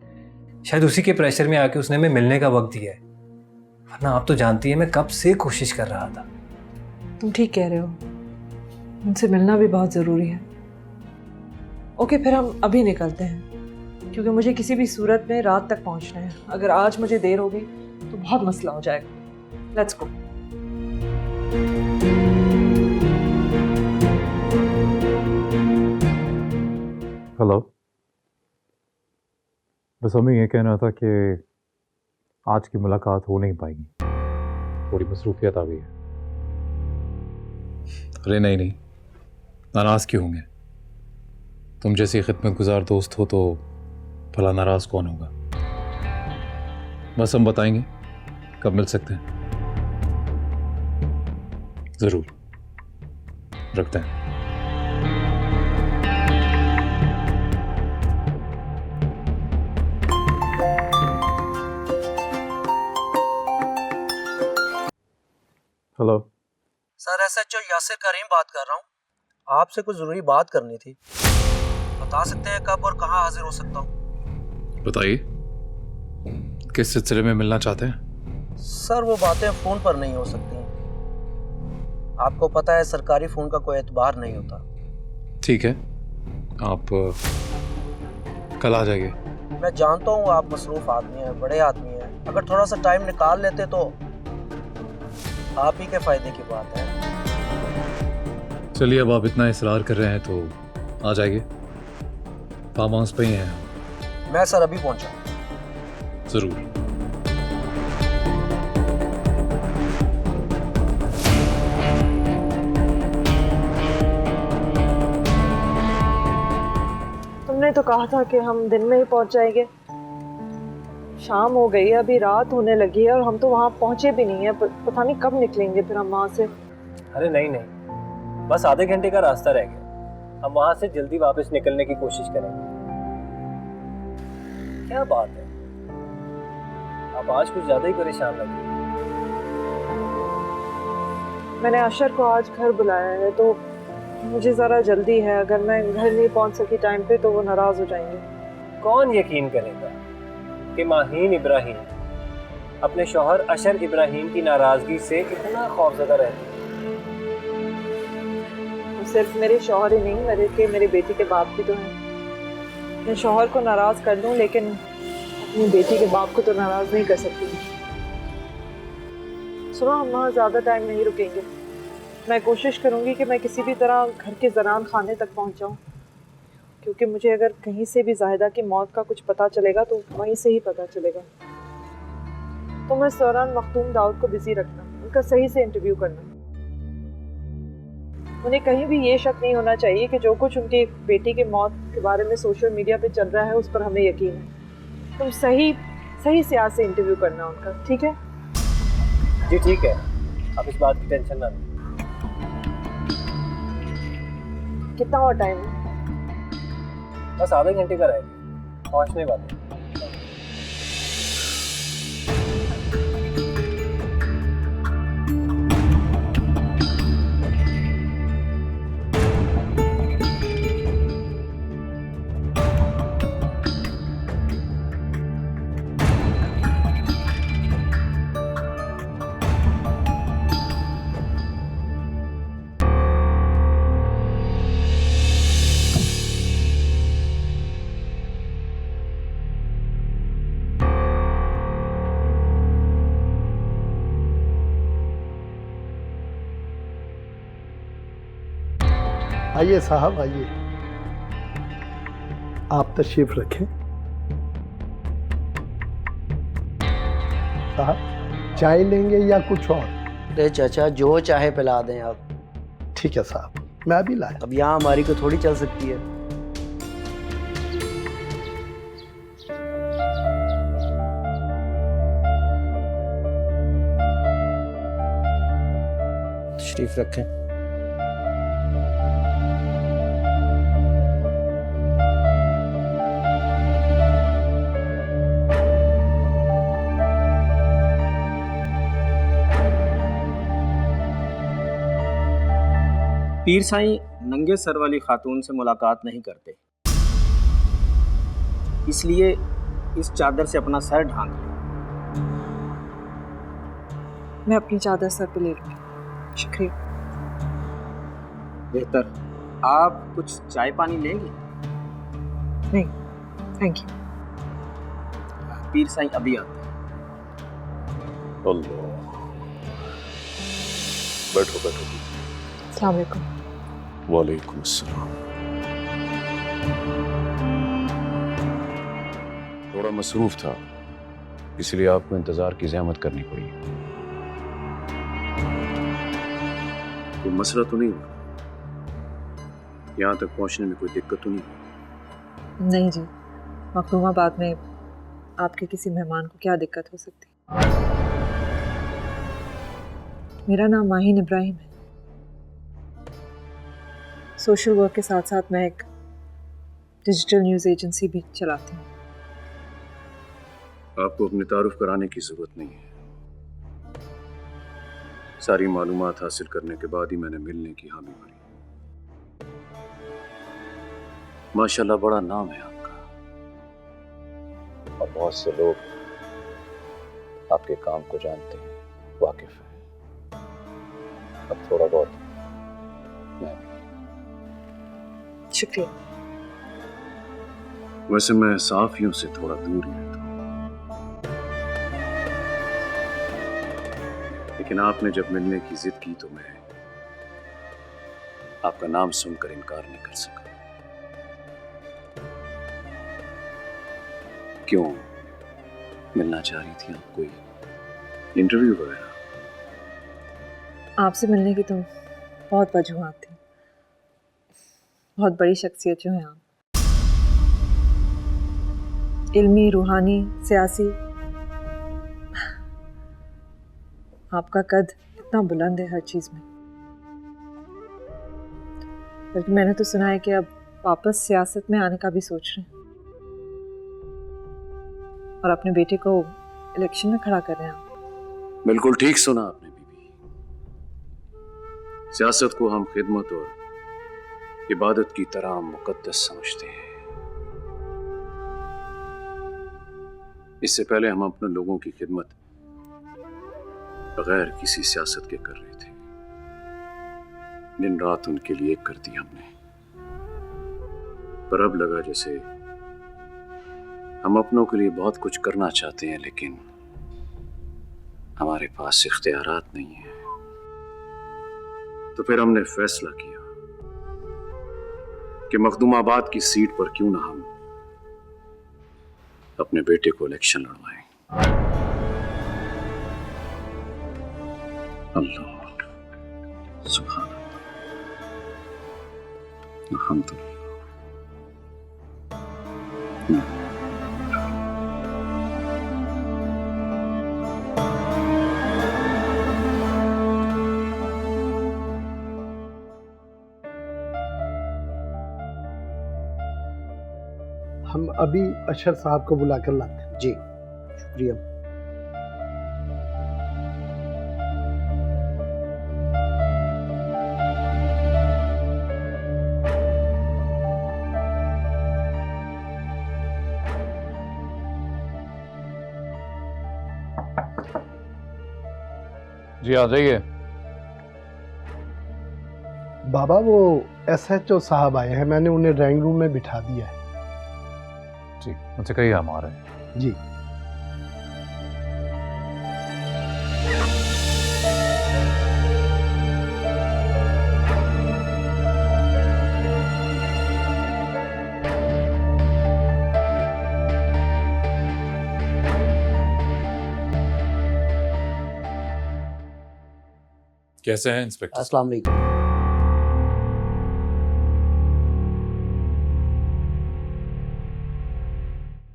शायद उसी के प्रेशर में आके उसने हमें मिलने का वक्त दिया है, वरना आप तो जानती है मैं कब से कोशिश कर रहा था। तुम ठीक कह रहे हो, उनसे मिलना भी बहुत ज़रूरी है। ओके, फिर हम अभी निकलते हैं, क्योंकि मुझे किसी भी सूरत में रात तक पहुंचना है। अगर आज मुझे देर हो गई तो बहुत मसला हो जाएगा। Let's go. हेलो। बस हमें ये कहना था कि आज की मुलाकात हो नहीं पाएगी, थोड़ी मसरूफियत आ गई है। अरे नहीं नहीं, नाराज़ क्यों होंगे? तुम जैसी खिदमतगुजार दोस्त हो तो भला नाराज़ कौन होगा? बस हम बताएंगे कब मिल सकते हैं। ज़रूर, रखते हैं। हेलो सर, SHO यासिर करीम बात कर रहा हूँ। आपसे कुछ ज़रूरी बात करनी थी। बता सकते हैं कब और कहाँ हाजिर हो सकता हूँ? बताइए, किस सिलसिले में मिलना चाहते हैं? सर वो बातें फ़ोन पर नहीं हो सकती। आपको पता है सरकारी फ़ोन का कोई एतबार नहीं होता। ठीक है, आप कल आ जाइए। मैं जानता हूँ आप मसरूफ़ आदमी हैं, बड़े आदमी हैं। अगर थोड़ा सा टाइम निकाल लेते तो आप ही के फ़ायदे की बात है। चलिए, अब आप इतना इसरार कर रहे हैं तो आ जाइए। फार्म हाउस पे ही हैं। मैं सर अभी पहुँचा। ज़रूर। तुमने तो कहा था कि हम दिन में ही पहुंच जाएंगे। शाम हो गई है, अभी रात होने लगी है और हम तो वहाँ पहुँचे भी नहीं है। पता नहीं कब निकलेंगे फिर हम वहाँ से। अरे नहीं नहीं, बस आधे घंटे का रास्ता रह गया। हम वहाँ से जल्दी वापस निकलने की कोशिश करेंगे। क्या बात है, आप आज कुछ ज़्यादा ही परेशान लग रही हैं। मैंने अशर को आज घर बुलाया है तो मुझे ज़रा जल्दी है। अगर मैं घर नहीं पहुँच सकी टाइम पे तो वो नाराज़ हो जाएंगे। कौन यकीन करेगा कि माहीन इब्राहिम अपने शौहर अशर इब्राहिम की नाराज़गी से इतना खौफज़दा रहती है। वो सिर्फ मेरे शौहर ही नहीं, मेरे बेटी के बाप भी तो हैं। मैं शौहर को नाराज़ कर दूं लेकिन अपनी बेटी के बाप को तो नाराज़ नहीं कर सकती। सुनो, हम वहाँ ज़्यादा टाइम नहीं रुकेंगे। मैं कोशिश करूँगी कि मैं किसी भी तरह घर के ज़रान खाने तक पहुँच जाऊँ, क्योंकि मुझे अगर कहीं से भी जाहिदा की मौत का कुछ पता चलेगा तो वहीं से ही पता चलेगा। तो मैं इस दौरान मखदूम दाऊद को बिजी रखना, उनका सही से इंटरव्यू करना। उन्हें कहीं भी ये शक नहीं होना चाहिए कि जो कुछ उनकी बेटी की मौत के बारे में सोशल मीडिया पे चल रहा है उस पर हमें यकीन है। तुम सही सियासत से इंटरव्यू करना उनका, ठीक है? जी ठीक है, आप इस बात की टेंशन ना लें। कितना और टाइम है? बस आधे घंटे का रहेगा, पहुंचने वाले हैं। आइए साहब, आइए। आप तशरीफ रखें। साहब, चाय लेंगे या कुछ और? अरे चाचा, जो चाहे पिला दें आप। ठीक है साहब। मैं अभी लाया। अब यहाँ हमारी को थोड़ी चल सकती है। तशरीफ रखें। पीर साईं नंगे सर वाली खातून से मुलाकात नहीं करते, इसलिए इस चादर से अपना सर ढांक लें। मैं अपनी चादर सर पे ले लूंगी, शुक्रिया। बेहतर, आप कुछ चाय पानी लेंगे? नहीं, थैंक यू। पीर साईं अभी आते हैं। अल्लाह। बैठो बैठो। अस्सलाम वालेकुम। वालेकुम अस्सलाम। थोड़ा मसरूफ था, इसलिए आपको इंतजार की ज़हमत करनी पड़ी। कोई मसला तो नहीं हुआ? यहाँ तक पहुँचने में कोई दिक्कत तो नहीं हुई? नहीं जी, मखदूमाबाद में आपके किसी मेहमान को क्या दिक्कत हो सकती। मेरा नाम माहिन इब्राहिम है। सोशल वर्क के साथ साथ मैं एक डिजिटल न्यूज़ एजेंसी भी चलाती हूँ। आपको अपने तारुफ कराने की जरूरत नहीं है। सारी मालूमात हासिल करने के बाद ही मैंने मिलने की हामी भरी। माशाल्लाह बड़ा नाम है आपका, और बहुत से लोग आपके काम को जानते हैं, वाकिफ हैं। अब थोड़ा बहुत मैं। शुक्रिया। वैसे मैं साफियों से थोड़ा दूर ही रहता हूँ, लेकिन आपने जब मिलने की जिद की तो मैं आपका नाम सुनकर इनकार नहीं कर सका। क्यों, मिलना चाह रही थी आप? कोई इंटरव्यू वगैरह? आपसे मिलने की तो बहुत वजूहात थी। बहुत बड़ी शख्सियत जो है आप, इल्मी, रूहानी, सियासी। आपका कद इतना बुलंद है हर चीज में। बल्कि मैंने तो सुना है कि अब वापस सियासत में आने का भी सोच रहे हैं, और अपने बेटे को इलेक्शन में खड़ा कर रहे हैं आप। बिल्कुल ठीक सुना आपने बीबी। सियासत को हम खिदमत और इबादत की तरह मुकद्दस समझते हैं। इससे पहले हम अपने लोगों की खिदमत बगैर किसी सियासत के कर रहे थे। दिन रात उनके लिए कर दी हमने, पर अब लगा जैसे हम अपनों के लिए बहुत कुछ करना चाहते हैं, लेकिन हमारे पास इख्तियारात नहीं है। तो फिर हमने फैसला किया कि मखदूमाबाद की सीट पर क्यों ना हम अपने बेटे को इलेक्शन लड़वाएं। अल्लाह, सुभान अल्लाह, अल्हम्दुलिल्लाह। हम अभी अशर साहब को बुला कर लाते हैं। जी शुक्रिया। जी आ जाइए। बाबा वो SHO साहब आए हैं, मैंने उन्हें ड्राइंग रूम में बिठा दिया है। जी मुझसे कहिए हम आ रहे हैं। जी कैसे हैं इंस्पेक्टर? अस्सलाम वालेकुम।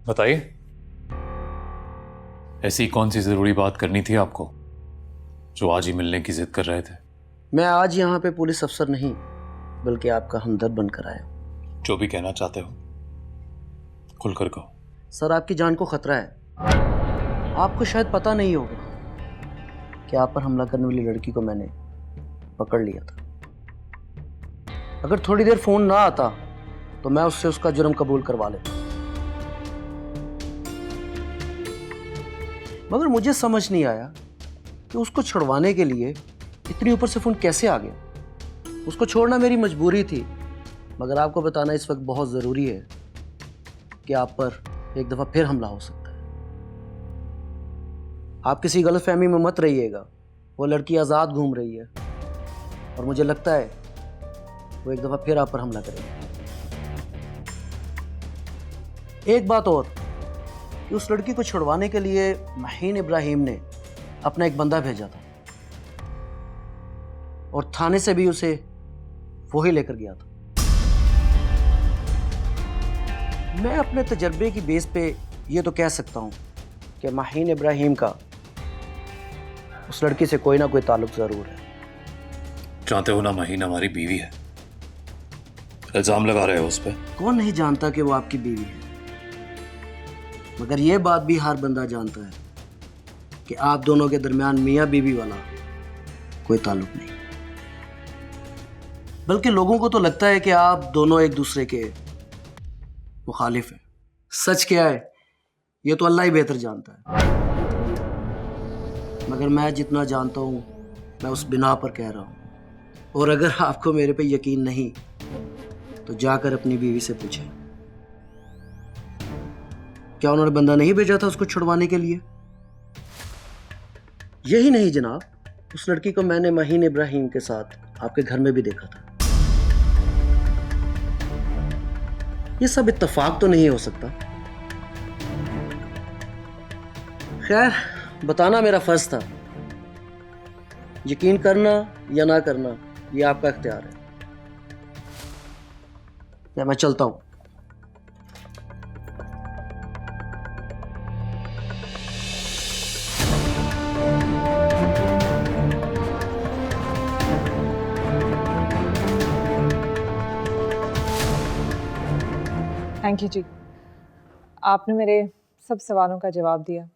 बताइए, ऐसी कौन सी जरूरी बात करनी थी आपको जो आज ही मिलने की जिद कर रहे थे? मैं आज यहाँ पे पुलिस अफसर नहीं बल्कि आपका हमदर्द बनकर आया हूँ। जो भी कहना चाहते हो खुलकर कहो। सर, आपकी जान को खतरा है। आपको शायद पता नहीं होगा कि आप पर हमला करने वाली लड़की को मैंने पकड़ लिया था। अगर थोड़ी देर फोन ना आता तो मैं उससे उसका जुर्म कबूल करवा लेता, मगर मुझे समझ नहीं आया कि उसको छुड़वाने के लिए इतनी ऊपर से फोन कैसे आ गया। उसको छोड़ना मेरी मजबूरी थी, मगर आपको बताना इस वक्त बहुत ज़रूरी है कि आप पर एक दफ़ा फिर हमला हो सकता है। आप किसी गलतफहमी में मत रहिएगा। वो लड़की आज़ाद घूम रही है और मुझे लगता है वो एक दफ़ा फिर आप पर हमला करेगी। एक बात और कि उस लड़की को छुड़वाने के लिए माहीन इब्राहिम ने अपना एक बंदा भेजा था और थाने से भी उसे वो ही लेकर गया था। मैं अपने तजर्बे की बेस पे ये तो कह सकता हूँ कि माहीन इब्राहिम का उस लड़की से कोई ना कोई ताल्लुक ज़रूर है। जानते हो ना, माहीन हमारी बीवी है। इल्जाम लगा रहे हो उस पर। कौन नहीं जानता कि वो आपकी बीवी है, मगर ये बात भी हर बंदा जानता है कि आप दोनों के दरमियान मियाँ बीवी वाला कोई ताल्लुक नहीं। बल्कि लोगों को तो लगता है कि आप दोनों एक दूसरे के मुखालिफ हैं। सच क्या है ये तो अल्लाह ही बेहतर जानता है, मगर मैं जितना जानता हूँ मैं उस बिना पर कह रहा हूँ। और अगर आपको मेरे पे यकीन नहीं तो जाकर अपनी बीवी से पूछें, क्या उन्होंने बंदा नहीं भेजा था उसको छुड़वाने के लिए? यही नहीं जनाब, उस लड़की को मैंने माहीन इब्राहिम के साथ आपके घर में भी देखा था। ये सब इत्तेफाक तो नहीं हो सकता। खैर, बताना मेरा फर्ज था। यकीन करना या ना करना ये आपका इख्तियार है। या मैं चलता हूं। थैंक यू जी, आपने मेरे सब सवालों का जवाब दिया।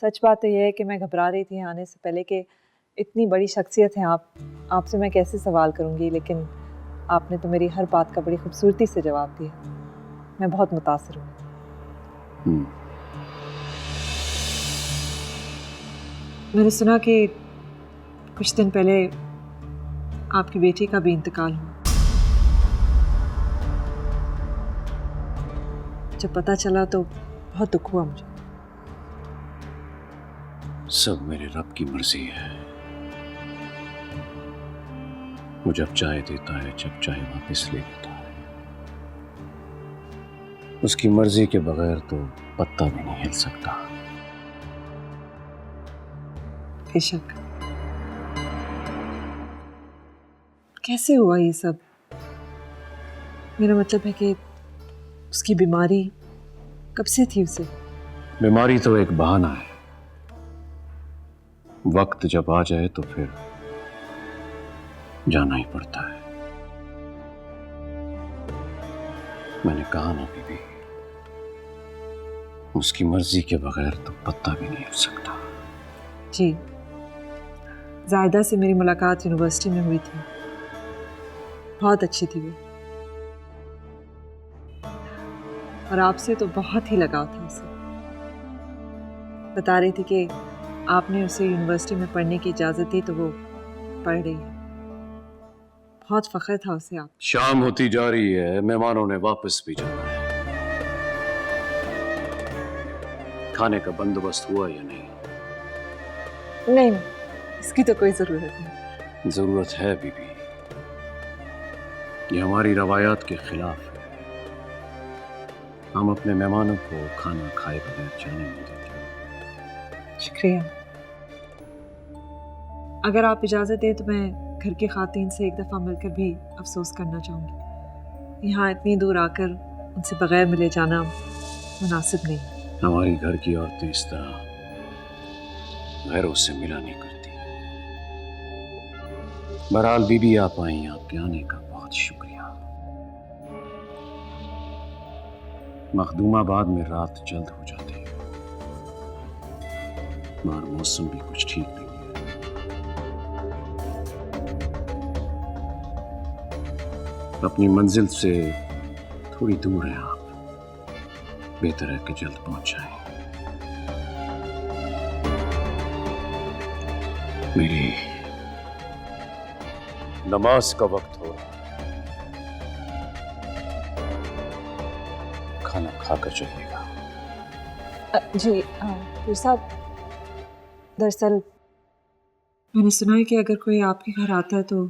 सच बात तो यह है कि मैं घबरा रही थी आने से पहले कि इतनी बड़ी शख्सियत है आप, आपसे मैं कैसे सवाल करूंगी, लेकिन आपने तो मेरी हर बात का बड़ी खूबसूरती से जवाब दिया। मैं बहुत मुतासिर हूँ। मैंने सुना कि कुछ दिन पहले आपकी बेटी का भी इंतकाल हुआ। जब पता चला तो बहुत दुख हुआ मुझे। सब मेरे रब की मर्जी है। वो जब चाहे देता है, जब चाहे वापस ले लेता है। उसकी मर्जी के बगैर तो पत्ता भी नहीं हिल सकता। बेशक। कैसे हुआ ये सब? मेरा मतलब है कि उसकी बीमारी कब से थी उसे? बीमारी तो एक बहाना है। वक्त जब आ जाए तो फिर जाना ही पड़ता है। मैंने कहा ना बीबी, उसकी मर्जी के बगैर तो पत्ता भी नहीं हिल सकता। जी, जायदा से मेरी मुलाकात यूनिवर्सिटी में हुई थी। बहुत अच्छी थी वो, और आपसे तो बहुत ही लगाव था उसे। बता रही थी कि आपने उसे यूनिवर्सिटी में पढ़ने की इजाज़त दी तो वो पढ़ रही है। बहुत फख्र था उसे आप। शाम होती जा रही है, मेहमानों ने वापस भी जाना है। खाने का बंदोबस्त हुआ या नहीं? नहीं, इसकी तो कोई ज़रूरत नहीं। जरूरत है बीबी, ये हमारी रवायात के खिलाफ है। हम अपने मेहमानों को खाना खाए बगैर जाने नहीं देते। शुक्रिया। अगर आप इजाज़त दें तो मैं घर की खातीन से एक दफ़ा मिलकर भी अफसोस करना चाहूँगी। यहाँ इतनी दूर आकर उनसे बगैर मिले जाना मुनासिब नहीं है। हमारी घर की औरतें इस तरह गैरों से मिला नहीं करती। बहरहाल बीबी आप आई, आपके आने का बहुत शुक्रिया। मखदूमाबाद में रात जल्द हो जाती है, मगर मौसम भी कुछ ठीक नहीं है। अपनी मंजिल से थोड़ी दूर हैं आप, बेहतर है कि जल्द पहुंच जाएं। मेरी नमाज का वक्त हो रहा है, खाना खाकर चलिएगा। जी पीर साहब, दरअसल मैंने सुना है कि अगर कोई आपके घर आता है तो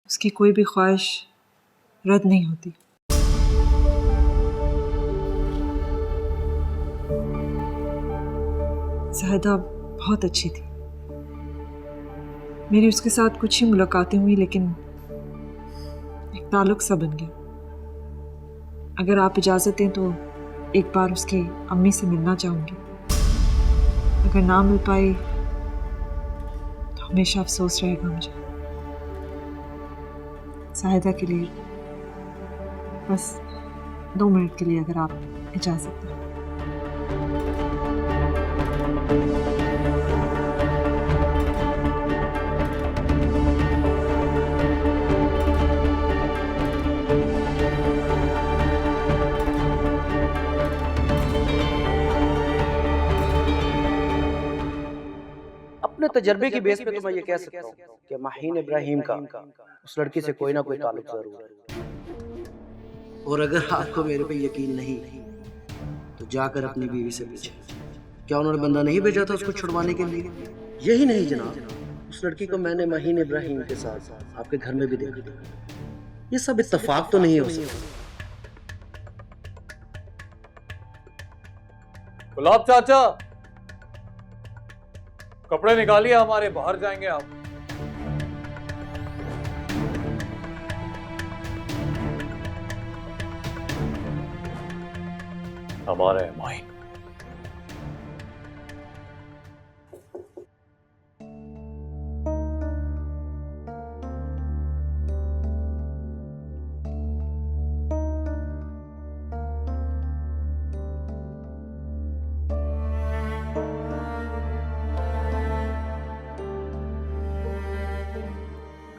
उसकी कोई भी ख्वाहिश रद्द नहीं होती। ज़ाहिदा बहुत अच्छी थी। मेरी उसके साथ कुछ ही मुलाकातें हुई, लेकिन एक ताल्लुक सा बन गया। अगर आप इजाज़त दें तो एक बार उसकी अम्मी से मिलना चाहूँगी। अगर ना मिल पाई तो हमेशा अफसोस रहेगा मुझे। ज़ाहिदा के लिए बस 2 मिनट के लिए अगर आप इजाज़त दें। अपने तजर्बे की बेस पे तो मैं ये कह सकता हूँ कि माहीन इब्राहिम का उस लड़की से कोई ना कोई ताल्लुक जरूर है। और अगर आपको मेरे पे यकीन नहीं तो जाकर अपनी बीवी से पूछें, क्या उन्होंने बंदा नहीं भेजा था उसको छुड़वाने के लिए? यही नहीं जनाब, उस लड़की को मैंने माहीन इब्राहिम के साथ आपके घर में भी देखा था। ये सब इत्तेफाक तो नहीं हो सकता। गुलाब चाचा, कपड़े निकालिए हमारे, बाहर जाएंगे आप। हमारे माइन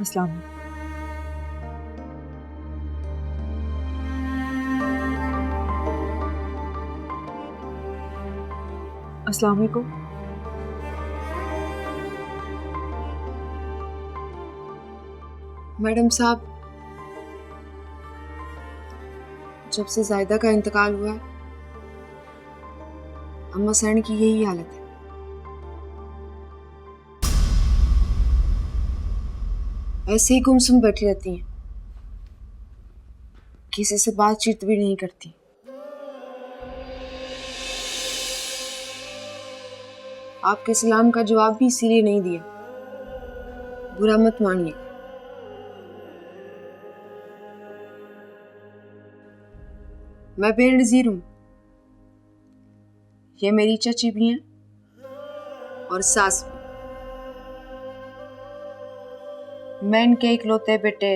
अस्सलाम वालेकुम। अस्सलाम वालेकुम। मैडम साहब, जब से जायदा का इंतकाल हुआ है अम्मा सैन की यही हालत है। ऐसे ही गुमसुम बैठी रहती हैं, किसी से बातचीत भी नहीं करती। आपके सलाम का जवाब भी इसीलिए नहीं दिया, बुरा मत मानिए। मैं बेनज़ीर हूं, ये मेरी चाची भी हैं और सास भी। मैं इनके इकलौते बेटे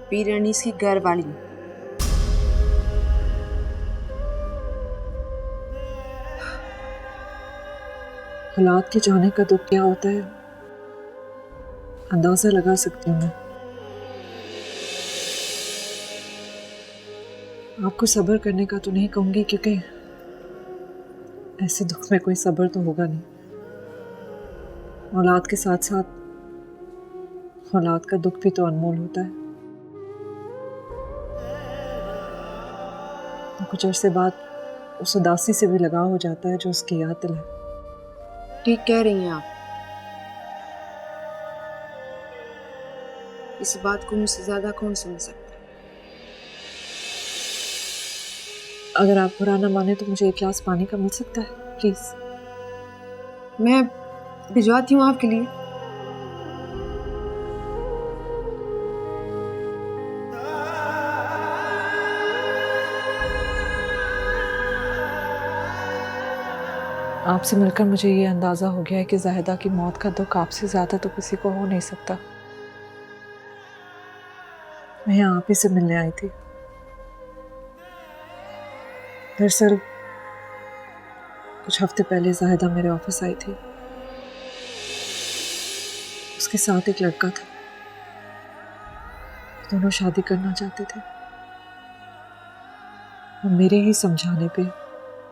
पीर अनीस की घर वाली हूं। हालात के जाने का दुख क्या होता है अंदाजा लगा सकती हूँ मैं। आपको सब्र करने का तो नहीं कहूँगी, क्योंकि ऐसे दुख में कोई सब्र तो होगा नहीं। औलाद के साथ साथ औलाद का दुख भी तो अनमोल होता है। तो कुछ अरसे बाद उस उदासी से भी लगाव हो जाता है जो उसकी याद दिलाए। ठीक कह रही हैं आप। इस बात को मुझसे ज्यादा कौन समझ सकता है। अगर आप बुरा ना माने तो मुझे एक गिलास पानी का मिल सकता है प्लीज? मैं भिजवाती हूँ आपके लिए। आपसे मिलकर मुझे ये अंदाज़ा हो गया है कि ज़ाहिदा की मौत का दुख आपसे ज़्यादा तो किसी को हो नहीं सकता। मैं यहाँ आप ही से मिलने आई थी। दरअसल कुछ हफ्ते पहले ज़ाहिदा मेरे ऑफिस आई थी। उसके साथ एक लड़का था। दोनों शादी करना चाहते थे। और मेरे ही समझाने पे,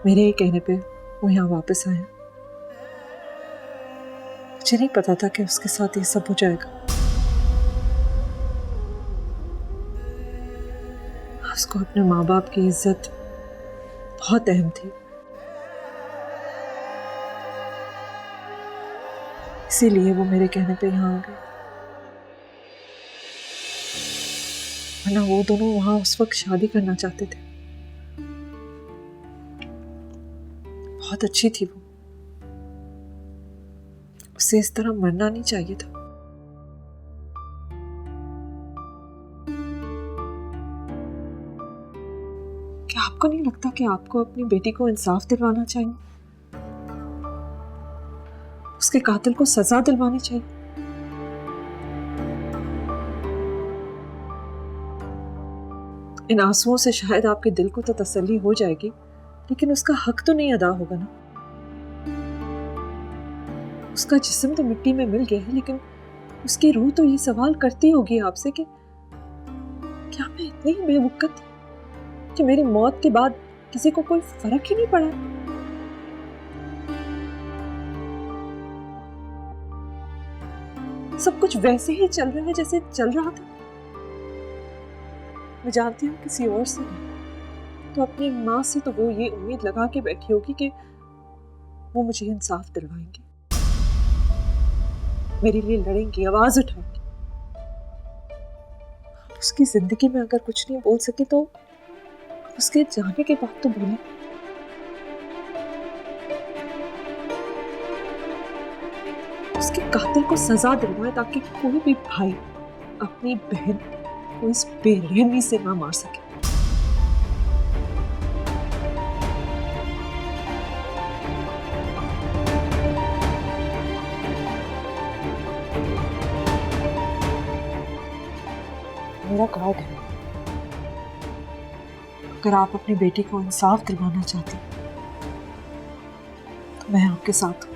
मेरे ही कहने पे वो यहाँ वापस आए। मुझे नहीं पता था कि उसके साथ ये सब हो जाएगा। उसको अपने माँ बाप की इज्जत बहुत अहम थी, इसीलिए वो मेरे कहने पे यहाँ आ गए। वरना वो दोनों वहां उस वक्त शादी करना चाहते थे। बहुत अच्छी थी वो, उसे इस तरह मरना नहीं चाहिए था। क्या आपको नहीं लगता कि आपको अपनी बेटी को इंसाफ दिलवाना चाहिए? उसके कातिल को सजा दिलवानी चाहिए। इन आंसुओं से शायद आपके दिल को तो तसल्ली हो जाएगी, लेकिन उसका हक तो नहीं अदा होगा ना। उसका जिस्म तो मिट्टी में मिल गया है, लेकिन उसकी रूह तो ये सवाल करती होगी आपसे कि क्या मैं इतनी ही बेवकूफ थी कि मेरी मौत के बाद किसी को कोई फर्क ही नहीं पड़ा? सब कुछ वैसे ही चल रहा है जैसे चल रहा था। मैं जानती हूँ किसी और से नहीं, तो अपनी माँ से तो वो ये उम्मीद लगा के बैठी होगी कि वो मुझे इंसाफ दिलवाएंगे, मेरे लिए लड़ेंगे, आवाज उठाएंगे। उसकी जिंदगी में अगर कुछ नहीं बोल सके तो उसके जाने के बाद तो बोले। उसके कातिल को सजा दिलवाए ताकि कोई भी भाई अपनी बहन को इस बेरहमी से ना मार सके। मेरा कार्ड है। अगर आप अपनी बेटी को इंसाफ दिलवाना चाहती तो मैं आपके साथ हूं।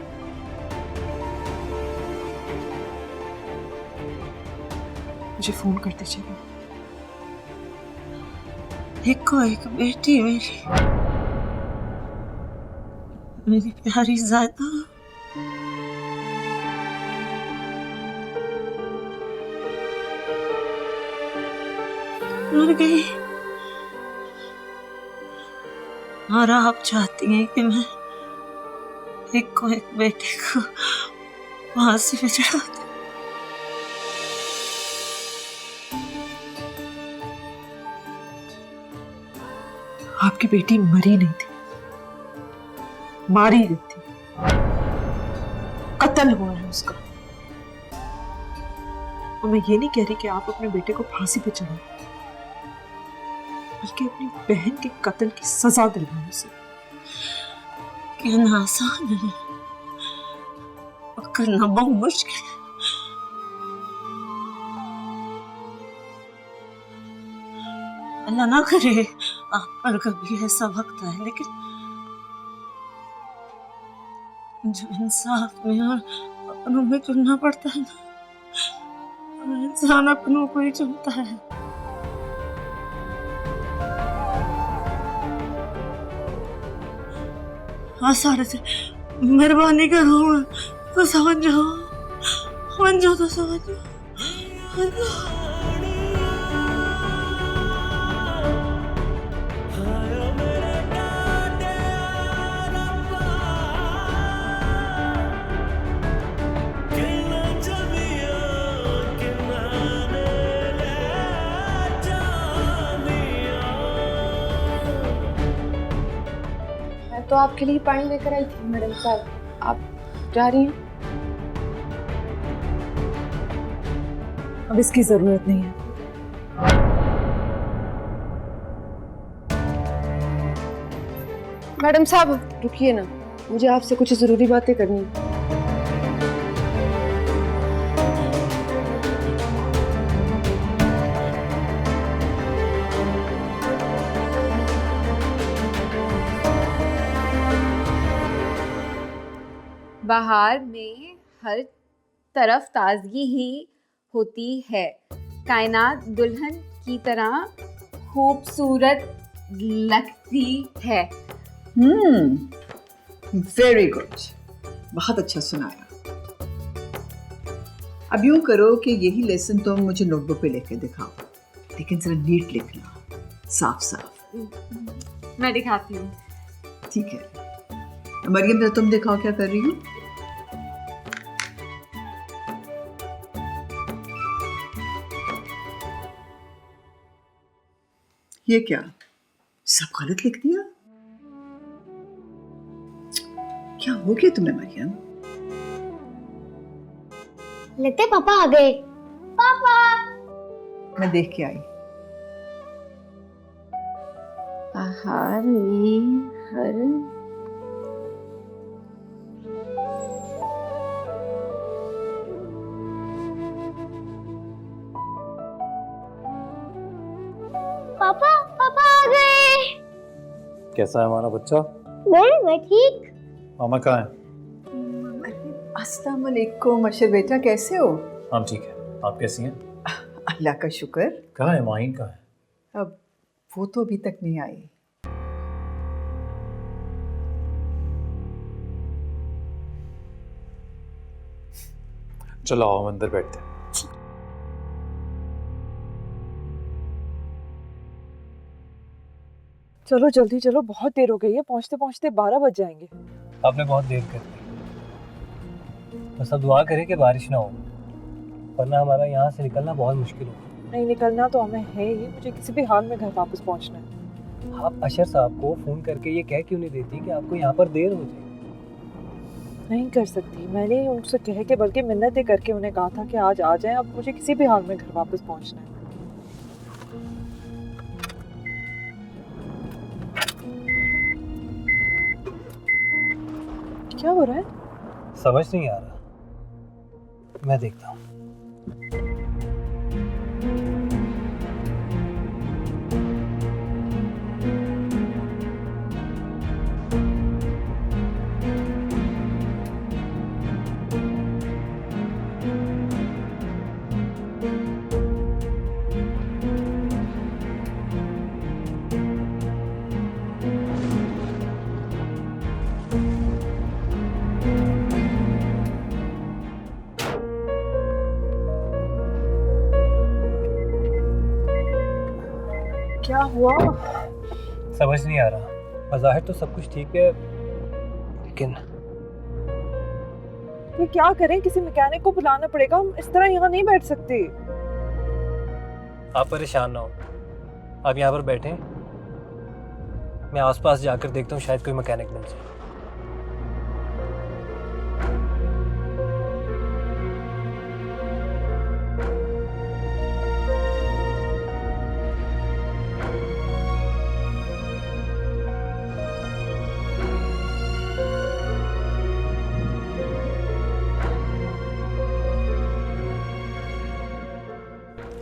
मुझे फोन कर दीजिएगा। एक को एक बेटी मेरी प्यारी ज़ायदा। मर गई और आप चाहती हैं कि मैं एक को एक बेटे को फांसी पे चढ़ा दूं? आपकी बेटी मरी नहीं थी, मारी गई थी, कत्ल हुआ है उसका। और मैं ये नहीं कह रही कि आप अपने बेटे को फांसी पे चढ़ाओ, बल्कि अपनी बहन के कत्ल की सजा दिलवाएं उसे। कहना आसान है, करना बहुत मुश्किल है। अल्लाह ना करे आप पर कभी ऐसा वक्त आए, लेकिन जो इंसाफ में और अपनों में चुनना पड़ता है ना, और इंसान अपनों को ही चुनता है। हाँ सारे से मेहरबानी करो तो समझ जाओ, तो समझ जाओ। तो आपके लिए पानी लेकर आई थी मैडम साहब, आप जा रही हैं? अब इसकी जरूरत नहीं है। मैडम साहब रुकिए ना, मुझे आपसे कुछ ज़रूरी बातें करनी है। बाहर में हर तरफ ताजगी ही होती है। कायनात दुल्हन की तरह खूबसूरत लगती है। वेरी गुड, बहुत अच्छा सुनाया। अब यूं करो कि यही लेसन तुम मुझे नोटबुक पे लिख के दिखाओ, लेकिन जरा नीट लिखना, साफ साफ। मैं दिखाती हूँ। ठीक है मरियम, जरा तुम दिखाओ क्या कर रही हो। ये क्या, सब गलत लिख दिया? क्या हो गया तुम्हें मरियम? लगता है पापा आ गए। पापा! मैं देख के आई। बाहर में हर पापा पापा आ गए। कैसा है हमारा बच्चा? मैं ठीक। मामा कहाँ है? अस्सलाम वालेकुम अशर बेटा, कैसे हो? हम ठीक है, आप कैसी हैं? अल्लाह का शुक्र। कहाँ है माहीन, कहाँ है? अब वो तो अभी तक नहीं आई। चलो आओ अंदर बैठते हैं। चलो जल्दी चलो, बहुत देर हो गई है, पहुंचते पहुंचते 12 बज जाएंगे। आपने बहुत देर कर दी। बस अब दुआ करें कि बारिश ना हो, वरना हमारा यहाँ से निकलना बहुत मुश्किल होगा। नहीं, निकलना तो हमें है ही, मुझे किसी भी हाल में घर वापस पहुंचना है। आप अशर साहब को फ़ोन करके ये कह क्यों नहीं देती कि आपको यहाँ पर देर हो जाएगी? नहीं कर सकती, मैंने ही उनसे कह के बल्कि मिन्नतें करके उन्हें कहा था कि आज आ जाएं। अब मुझे किसी भी हाल में घर वापस पहुंचना है। क्या हो रहा है? समझ नहीं आ रहा, मैं देखता हूँ। क्या हुआ? समझ नहीं आ रहा, बज़ाहिर तो सब कुछ ठीक है, लेकिन ये क्या करें? किसी मैकेनिक को बुलाना पड़ेगा, हम इस तरह यहाँ नहीं बैठ सकते। आप परेशान ना हो, आप यहाँ पर बैठें, मैं आसपास जाकर देखता हूँ, शायद कोई मैकेनिक मिल जाए।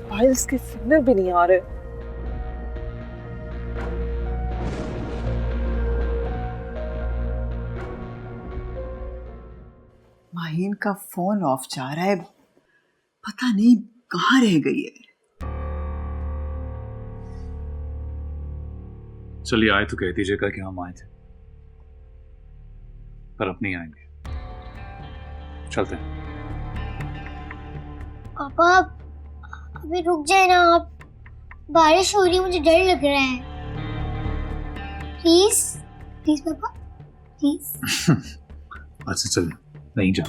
भाई इसके सिग्नल भी नहीं आ रहे। माहीन का फोन ऑफ जा रहा है, पता नहीं कहाँ रह गई है। चलिए आए तो कह दीजिएगा कि हम आए थे, पर अब नहीं आएंगे। चलते हैं। पापा अभी रुक जाए ना आप, बारिश हो रही है, मुझे डर लग रहा है। प्लीज प्लीज पापा प्लीज। अच्छा चलिए, नहीं जा,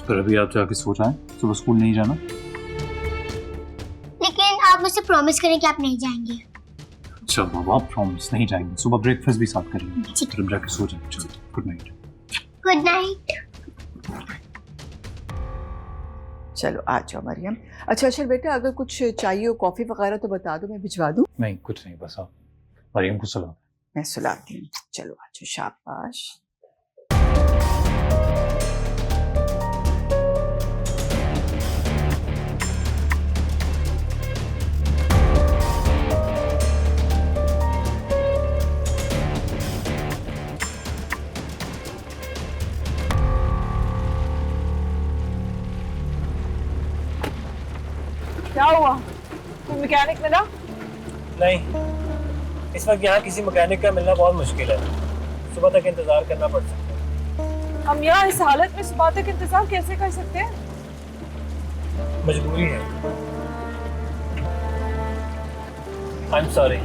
पर अभी आप जाके सो जाएं, सुबह स्कूल नहीं जाना। लेकिन आप मुझसे प्रॉमिस करें कि आप नहीं जाएंगे। अच्छा बाबा, प्रॉमिस नहीं जाएंगे, सुबह ब्रेकफास्ट भी साथ कर लेंगे, फिर हम जाके सो जाएंगे। चलो गुड नाइट। Good night. चलो आ जाओ मरियम। अच्छा अशर बेटा, अगर कुछ चाहिए कॉफी वगैरह तो बता दो, मैं भिजवा दूं। नहीं कुछ नहीं, बस आप मरियम को सुला। मैं सुलाती हूँ। चलो आ जाओ, शाबाश। क्या हुआ? कोई मैकेनिक मिला? नहीं, इस वक्त यहाँ किसी मैकेनिक का मिलना बहुत मुश्किल है। सुबह तक इंतजार करना पड़ सकता है। हम यहाँ इस हालत में सुबह तक इंतजार कैसे कर सकते हैं? मजबूरी है। I am sorry.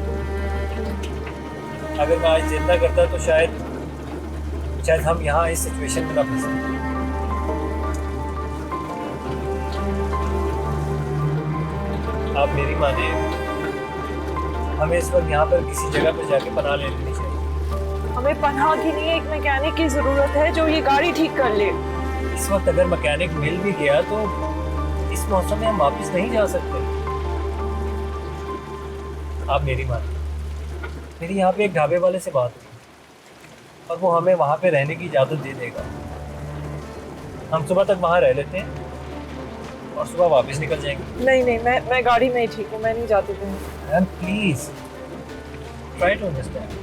अगर मैं आज जिंदा करता तो शायद हम यहाँ इस सिचुएशन में ना फंसते। आप मेरी माने, हमें इस वक्त यहाँ पर किसी जगह पर जाके पनाह ले लेनी चाहिए। हमें पनाह के लिए एक मैकेनिक की जरूरत है जो ये गाड़ी ठीक कर ले। इस वक्त अगर मैकेनिक मिल भी गया तो इस मौसम में हम वापस नहीं जा सकते। आप मेरी माने, मेरी यहाँ पे एक ढाबे वाले से बात हुई और वो हमें वहाँ पे रहने की इजाज़त दे देगा। हम सुबह तक वहाँ रह लेते हैं और सुबह वापस निकल जाएंगे। नहीं, मैं गाड़ी में ही ठीक हूँ, मैं नहीं जाती कहीं। Ma'am please try to understand.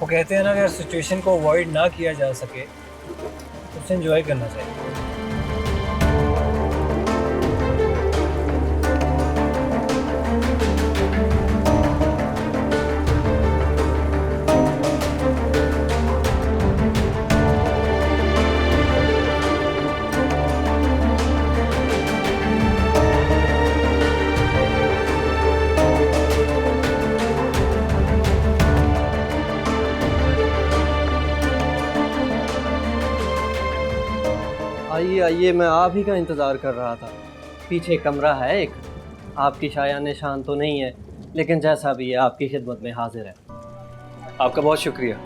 वो कहते हैं ना, अगर सिचुएशन को अवॉइड ना किया जा सके तो उसे एंजॉय करना चाहिए। आइए आइए, मैं आप ही का इंतज़ार कर रहा था। पीछे कमरा है एक, आपकी शायान शान तो नहीं है, लेकिन जैसा भी है आपकी खिदमत में हाजिर है। आपका बहुत शुक्रिया।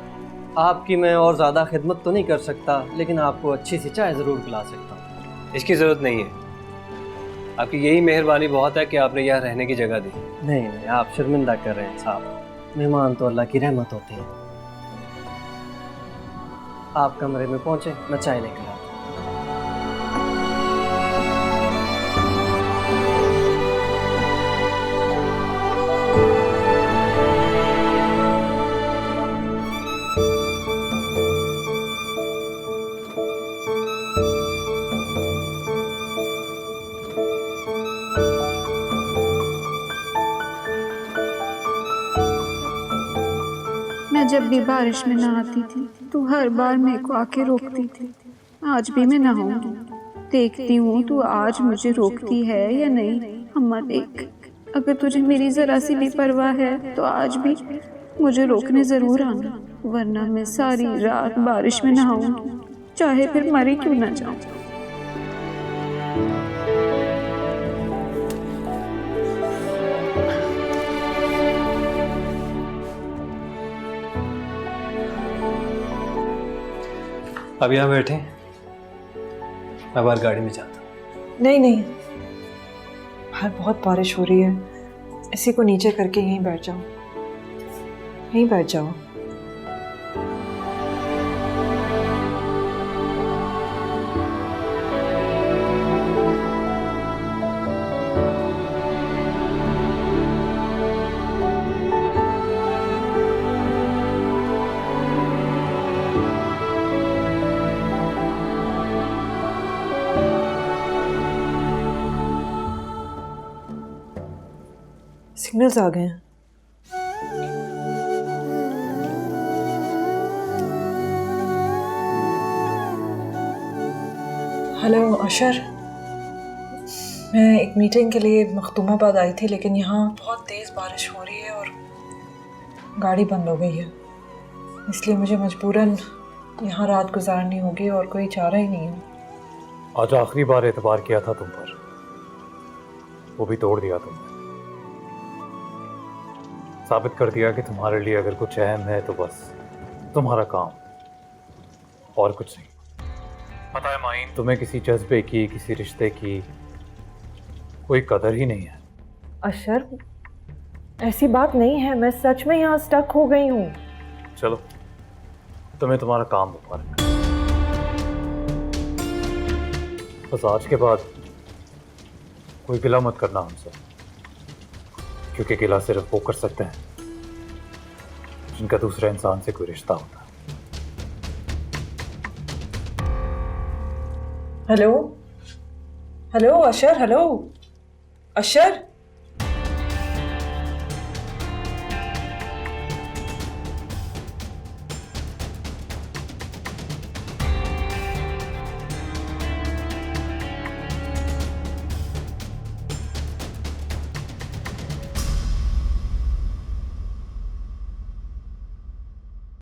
आपकी मैं और ज़्यादा खिदमत तो नहीं कर सकता, लेकिन आपको अच्छी सी चाय ज़रूर पिला सकता हूँ। इसकी ज़रूरत नहीं है, आपकी यही मेहरबानी बहुत है कि आपने यहाँ रहने की जगह दी। नहीं, आप शर्मिंदा कर रहे हैं साहब। मेहमान तो अल्लाह की रहमत होती है। आप कमरे में पहुँचे, मैं चाय लेकर आता हूँ। मैं जब भी बारिश में नहाती थी तो हर बार मेरे को आके रोकती थी। आज भी मैं नहाऊंगी, देखती हूँ तू आज मुझे रोकती है या नहीं। अम्मा देख, अगर तुझे मेरी जरा सी भी परवाह है तो आज भी मुझे रोकने जरूर आना, वरना मैं सारी रात बारिश में नहाऊंगी, चाहे फिर मरी क्यों ना जाऊं। अब यहाँ बैठे, मैं बाहर गाड़ी में जाता हूँ। नहीं, बाहर बहुत बारिश हो रही है, इसी को नीचे करके यहीं बैठ जाओ, यहीं बैठ जाओ। सिग्नल्स आ गए हैं। हेलो अशर, मैं एक मीटिंग के लिए मखदूमाबाद आई थी, लेकिन यहाँ बहुत तेज़ बारिश हो रही है और गाड़ी बंद हो गई है, इसलिए मुझे मजबूरन यहाँ रात गुजारनी होगी और कोई चारा ही नहीं है। आज आखिरी बार एतबार किया था तुम पर, वो भी तोड़ दिया तुमने। साबित कर दिया कि तुम्हारे लिए अगर कुछ अहम है तो बस तुम्हारा काम, और कुछ नहीं। पता है माइन, तुम्हें किसी जज्बे की, किसी रिश्ते की कोई कदर ही नहीं है। अशर, ऐसी बात नहीं है, मैं सच में यहाँ स्टक हो गई हूँ। चलो, तुम्हें तुम्हारा काम मुबारक। बस आज के बाद कोई गिला मत करना हमसे, क्योंकि गिला सिर्फ वो कर सकते हैं जिनका दूसरे इंसान से कोई रिश्ता होता है। हेलो हेलो अशर, हेलो अशर।